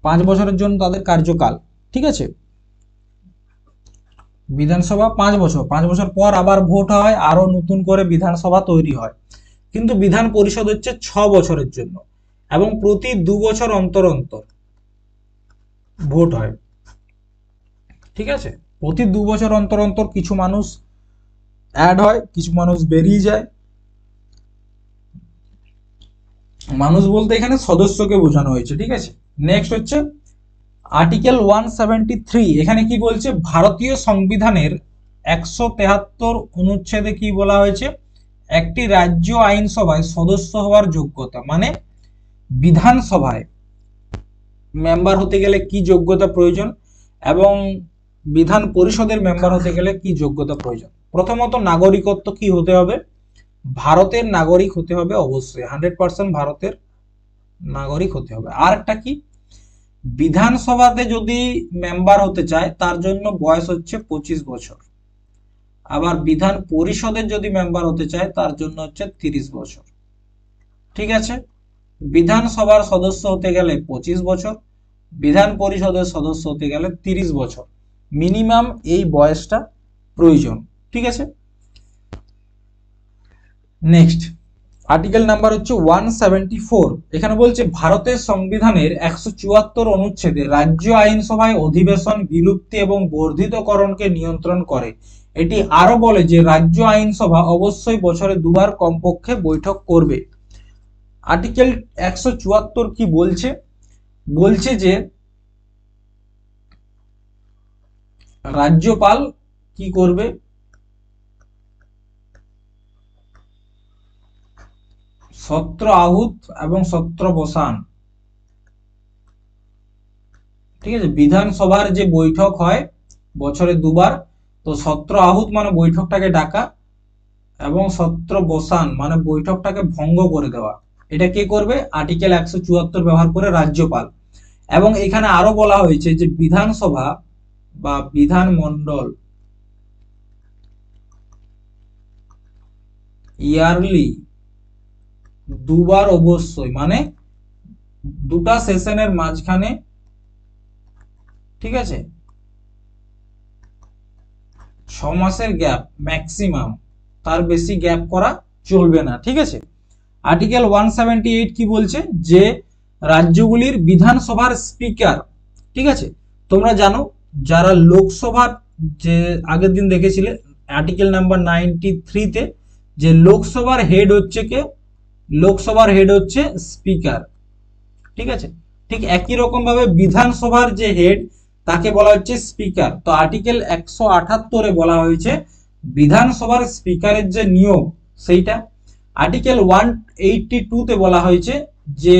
5 বছরের জন্য তাদের কার্যকাল। ঠিক আছে, বিধানসভা 5 বছর, 5 বছর পর আবার ভোট হয়, আরো নতুন করে বিধানসভা তৈরি হয়। কিন্তু বিধান পরিষদ হচ্ছে 6 বছরের জন্য, এবং প্রতি 2 বছর অন্তর অন্তর ভোট হয়। ঠিক আছে, প্রতি 2 বছর অন্তর অন্তর কিছু মানুষ অ্যাড হয়, কিছু মানুষ বেরিয়ে যায়। মানুষ বলতে এখানে সদস্যকে বোঝানো হয়েছে। ঠিক আছে, নেক্সট হচ্ছে আর্টিকেল 173। এখানে কি বলছে? ভারতীয় সংবিধানের 173 অনুচ্ছেদে কি বলা হয়েছে? একটি রাজ্য আইনসভায় সদস্য হওয়ার যোগ্যতা, মানে বিধানসভায় মেম্বার হতে গেলে কি যোগ্যতা প্রয়োজন, এবং বিধান পরিষদের মেম্বার হতে গেলে কি যোগ্যতা প্রয়োজন। প্রথমত, নাগরিকত্ব কি হতে হবে? ভারতের নাগরিক হতে হবে, অবশ্যই 100% ভারতের নাগরিক হতে হবে। আর একটা কি, বিধানসভাতে যদি মেম্বার হতে চায় তার জন্য বয়স হচ্ছে 25 বছর। আবার বিধান পরিষদের যদি মেম্বার হতে চায় তার জন্য হচ্ছে 30 বছর। ঠিক আছে, বিধানসভার সদস্য হতে গেলে 25 বছর, বিধান পরিষদের সদস্য হতে গেলে 30 বছর মিনিমাম এই বয়সটা প্রয়োজন। ঠিক আছে, নেক্সট আর্টিকেল নাম্বার হচ্ছে 174। এখানে বলছে ভারতের সংবিধানের 174 অনুচ্ছেদে রাজ্য আইনসভায় অধিবেশন বিলুপ্তি এবং বর্ধিতকরণকে নিয়ন্ত্রণ করে। এটি আরো বলে যে রাজ্য আইনসভা অবশ্যই বছরে দুবার কমপক্ষে বৈঠক করবে। আর্টিকেল 174 কি বলছে? বলছে যে রাজ্যপাল কি করবে? সত্র আহুত এবং সত্র বসান। ঠিক আছে, বিধানসভার যে বৈঠক হয় বছরে দুবার, তো সত্র আহুত মানে বৈঠকটাকে ডাকা, এবং সত্র বসান মানে বৈঠকটাকে ভঙ্গ করে দেওয়া। এটা কে করবে? আর্টিকেল 174 ব্যবহার করে রাজ্যপাল। এবং এখানে আরো বলা হয়েছে যে বিধানসভা বা বিধানমন্ডল ইয়ারলি দুবার অবশ্যই, মানে দুটা সেশনের মাঝখানে, ঠিক আছে, 6 মাসের গ্যাপ ম্যাক্সিমাম, তার বেশি গ্যাপ করা চলবে না। ঠিক আছে, আর্টিকেল 178 কি বলছে? যে রাজ্যগুলির বিধানসভার স্পিকার, ঠিক আছে, তোমরা জানো যারা লোকসভার, যে আগের দিন দেখেছিলে আর্টিকেল নাম্বার 93 তে, যে লোকসভার হেড হচ্ছে কে? লোকসভার হেড হচ্ছে স্পিকার। ঠিক আছে, ঠিক একই রকম ভাবে বিধানসভার যে হেড তাকে বলা হচ্ছে স্পিকার। তো আর্টিকেল 178 এ বলা হয়েছে বিধানসভার স্পিকারের যে নিয়োগ সেইটা। আর্টিকেল 182 তে বলা হয়েছে যে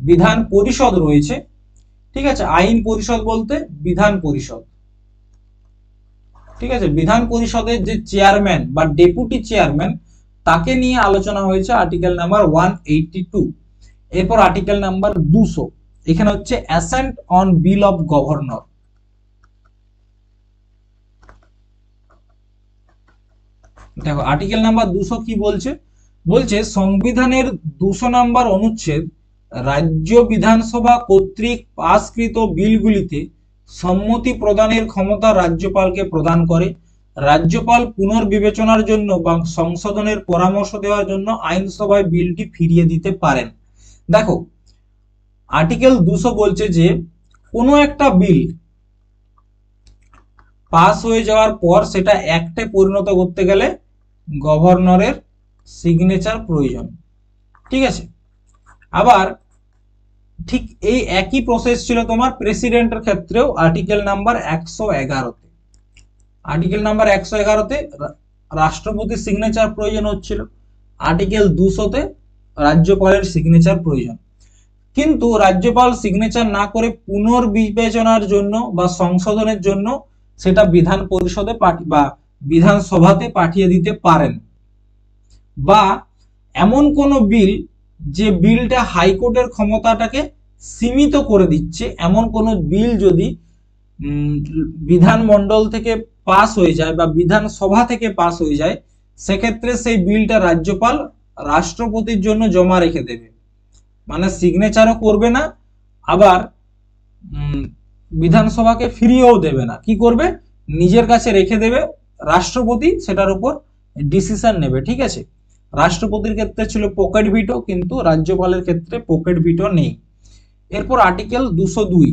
বিধান পরিষদ রয়েছে, ঠিক আছে, আইন পরিষদ বলতে বিধান পরিষদ, ঠিক আছে, বিধান পরিষদের যে চেয়ারম্যান বা ডেপুটি চেয়ারম্যান তাকে নিয়ে আলোচনা হয়েছে আর্টিকেল নাম্বার 182। এরপর আর্টিকেল নাম্বার 200, এখানে হচ্ছে accent on bill of governor. দেখো আর্টিকেল নাম্বার 200 কি বলছে? বলছে সংবিধানের 200 নম্বর অনুচ্ছেদ রাজ্য বিধানসভা কর্তৃক পাসকৃত বিলগুলিতে সম্মতি প্রদানের ক্ষমতা রাজ্যপালকে প্রদান করে। রাজ্যপাল পুনর্বিবেচনার জন্য বা সংশোধনের পরামর্শ দেওয়ার জন্য আইনসভায় বিলটি ফিরিয়ে দিতে পারেন। দেখো আর্টিকেল 200 বলছে যে কোনো একটা বিল পাস হয়ে যাওয়ার পর সেটা অ্যাক্টে পরিণত করতে গেলে গভর্নরের সিগনেচার প্রয়োজন। ঠিক আছে, আবার ঠিক এই একই প্রসেস ছিল তোমার প্রেসিডেন্টের ক্ষেত্রেও আর্টিকেল নাম্বার 111-তে। আর্টিকেল নাম্বার 111-তে রাষ্ট্রপতির সিগনেচার প্রয়োজন হচ্ছিল, আর্টিকেল 200-তে রাজ্যপালের সিগনেচার প্রয়োজন। কিন্তু রাজ্যপাল সিগনেচার না করে পুনর্বিবেচনার জন্য বা সংশোধনের জন্য সেটা বিধান পরিষদে বা বিধানসভাতে পাঠিয়ে দিতে পারেন। বা এমন কোন বিল যে বিলটা হাইকোর্টের ক্ষমতাটাকে সীমিত করে দিচ্ছে, এমন কোন বিল যদি বিধানমন্ডল থেকে পাস হয়ে যায় বা বিধানসভা থেকে পাস হয়ে যায়, সেক্ষেত্রে সেই বিলটা রাজ্যপাল রাষ্ট্রপতির জন্য জমা রেখে দেবে, মানে সিগনেচারও করবে না, আবার বিধানসভাকে ফিরিয়েও দেবে না। কি করবে? নিজের কাছে রেখে দেবে, রাষ্ট্রপতি সেটার উপর ডিসিশন নেবে। ঠিক আছে, রাষ্ট্রপতির ক্ষেত্রে ছিল পকেট ভিটো, কিন্তু রাজ্যপালের ক্ষেত্রে পকেট ভিটো নেই। এরপর আর্টিকেল 202,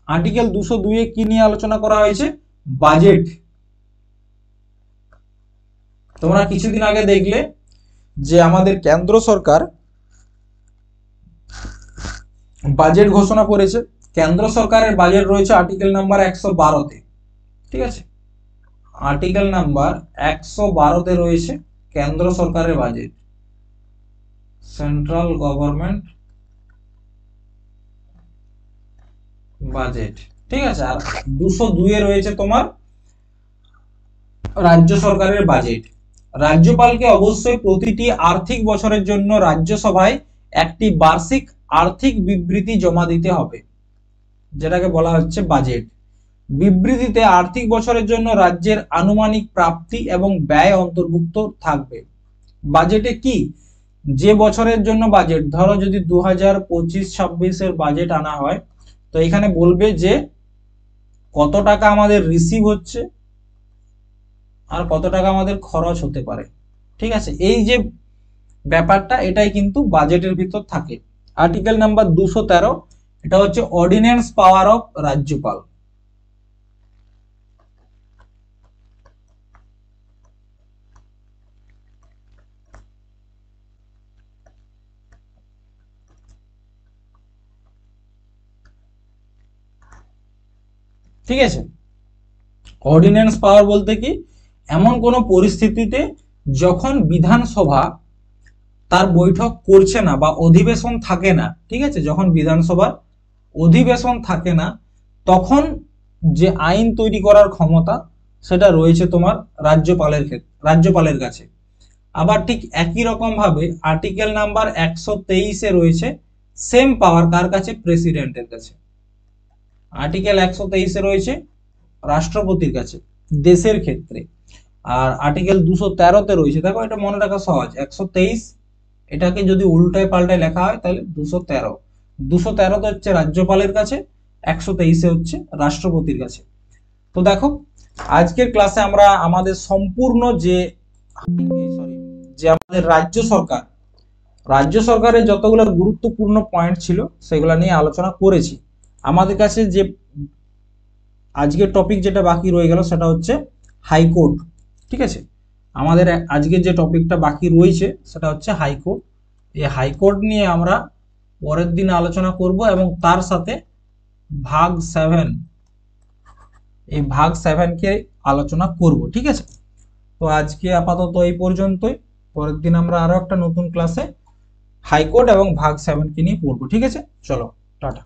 আর্টিকেল 202 এ কি নিয়ে আলোচনা করা হয়েছে? বাজেট। তোমরা কিছুদিন আগে দেখলে যে আমাদের কেন্দ্র সরকার বাজেট ঘোষণা করেছে। কেন্দ্র সরকারের বাজেট রয়েছে আর্টিকেল নাম্বার 112-তে। ঠিক আছে, আর্টিকেল নাম্বার 112-তে রয়েছে কেন্দ্র সরকারের বাজেট, সেন্ট্রাল গভর্নমেন্ট বাজেট। ঠিক আছে, আর 202-এ রয়েছে তোমার রাজ্য সরকারের বাজেট। রাজ্যপালকে অবশ্যই প্রতিটি আর্থিক বছরের জন্য রাজ্যসভায় একটি বার্ষিক আর্থিক বিবৃতি জমা দিতে হবে, যেটাকে বলা হচ্ছে বাজেট। বিবৃতিতে আর্থিক বছরের জন্য রাজ্যের আনুমানিক প্রাপ্তি এবং ব্যয় অন্তর্ভুক্ত থাকবে। বাজেটে কি, যে বছরের জন্য বাজেট, ধরো যদি 2025-26 এর বাজেট আনা হয়, তো এখানে বলবে যে কত টাকা আমাদের রিসিভ হচ্ছে আর কত টাকা আমাদের খরচ হতে পারে। ঠিক আছে, এই যে ব্যাপারটা এটাই কিন্তু বাজেটের ভিতর থাকে। আর্টিকেল নাম্বার 213, এটা হচ্ছে অর্ডিন্যান্স পাওয়ার অফ রাজ্যপাল। ঠিক আছে, অর্ডিন্যান্স পাওয়ার বলতে কি, এমন কোন পরিস্থিতিতে যখন বিধানসভা তার বৈঠক করছে না বা অধিবেশন থাকে না, ঠিক আছে, যখন বিধানসভার অধিবেশন থাকে না, তখন যে আইন তৈরি করার ক্ষমতা সেটা রয়েছে তোমার রাজ্যপালের কাছে। আবার ঠিক একই রকম ভাবে আর্টিকেল নাম্বার 123-এ রয়েছে সেম পাওয়ার কার কাছে, প্রেসিডেন্টের কাছে। আর্টিকেল 123-এ রয়েছে রাষ্ট্রপতির কাছে দেশের ক্ষেত্রে। আর আর্টিকেল 213-তে রয়েছে, দেখো এটা মনে রাখা সহজ, 123 এটাকে যদি উল্টায় পাল্টায় লেখা হয় তাহলে 213। 213-তে হচ্ছে রাজ্যপালের কাছে, 123-এ হচ্ছে রাষ্ট্রপতির কাছে। তো দেখো আজকের ক্লাসে আমরা আমাদের সম্পূর্ণ যে আমাদের রাজ্য সরকারের যতগুলো গুরুত্বপূর্ণ পয়েন্ট ছিল সেগুলো নিয়ে আলোচনা করেছি। আমাদের কাছে যে আজকের টপিক যেটা বাকি রয়ে গেল সেটা হচ্ছে হাইকোর্ট। ঠিক আছে, আমাদের আজকের যে টপিকটা বাকি রয়েছে সেটা হচ্ছে হাইকোর্ট। এই হাইকোর্ট নিয়ে আমরা পরের দিন আলোচনা করব এবং তার সাথে ভাগ 7, এই ভাগ 7কে আলোচনা করব। ঠিক আছে, তো আজকে আপাতত এই পর্যন্তই। পরের দিন আমরা আরো একটা নতুন ক্লাসে হাইকোর্ট এবং ভাগ 7কে নিয়ে পড়বো। ঠিক আছে, চলো টাটা।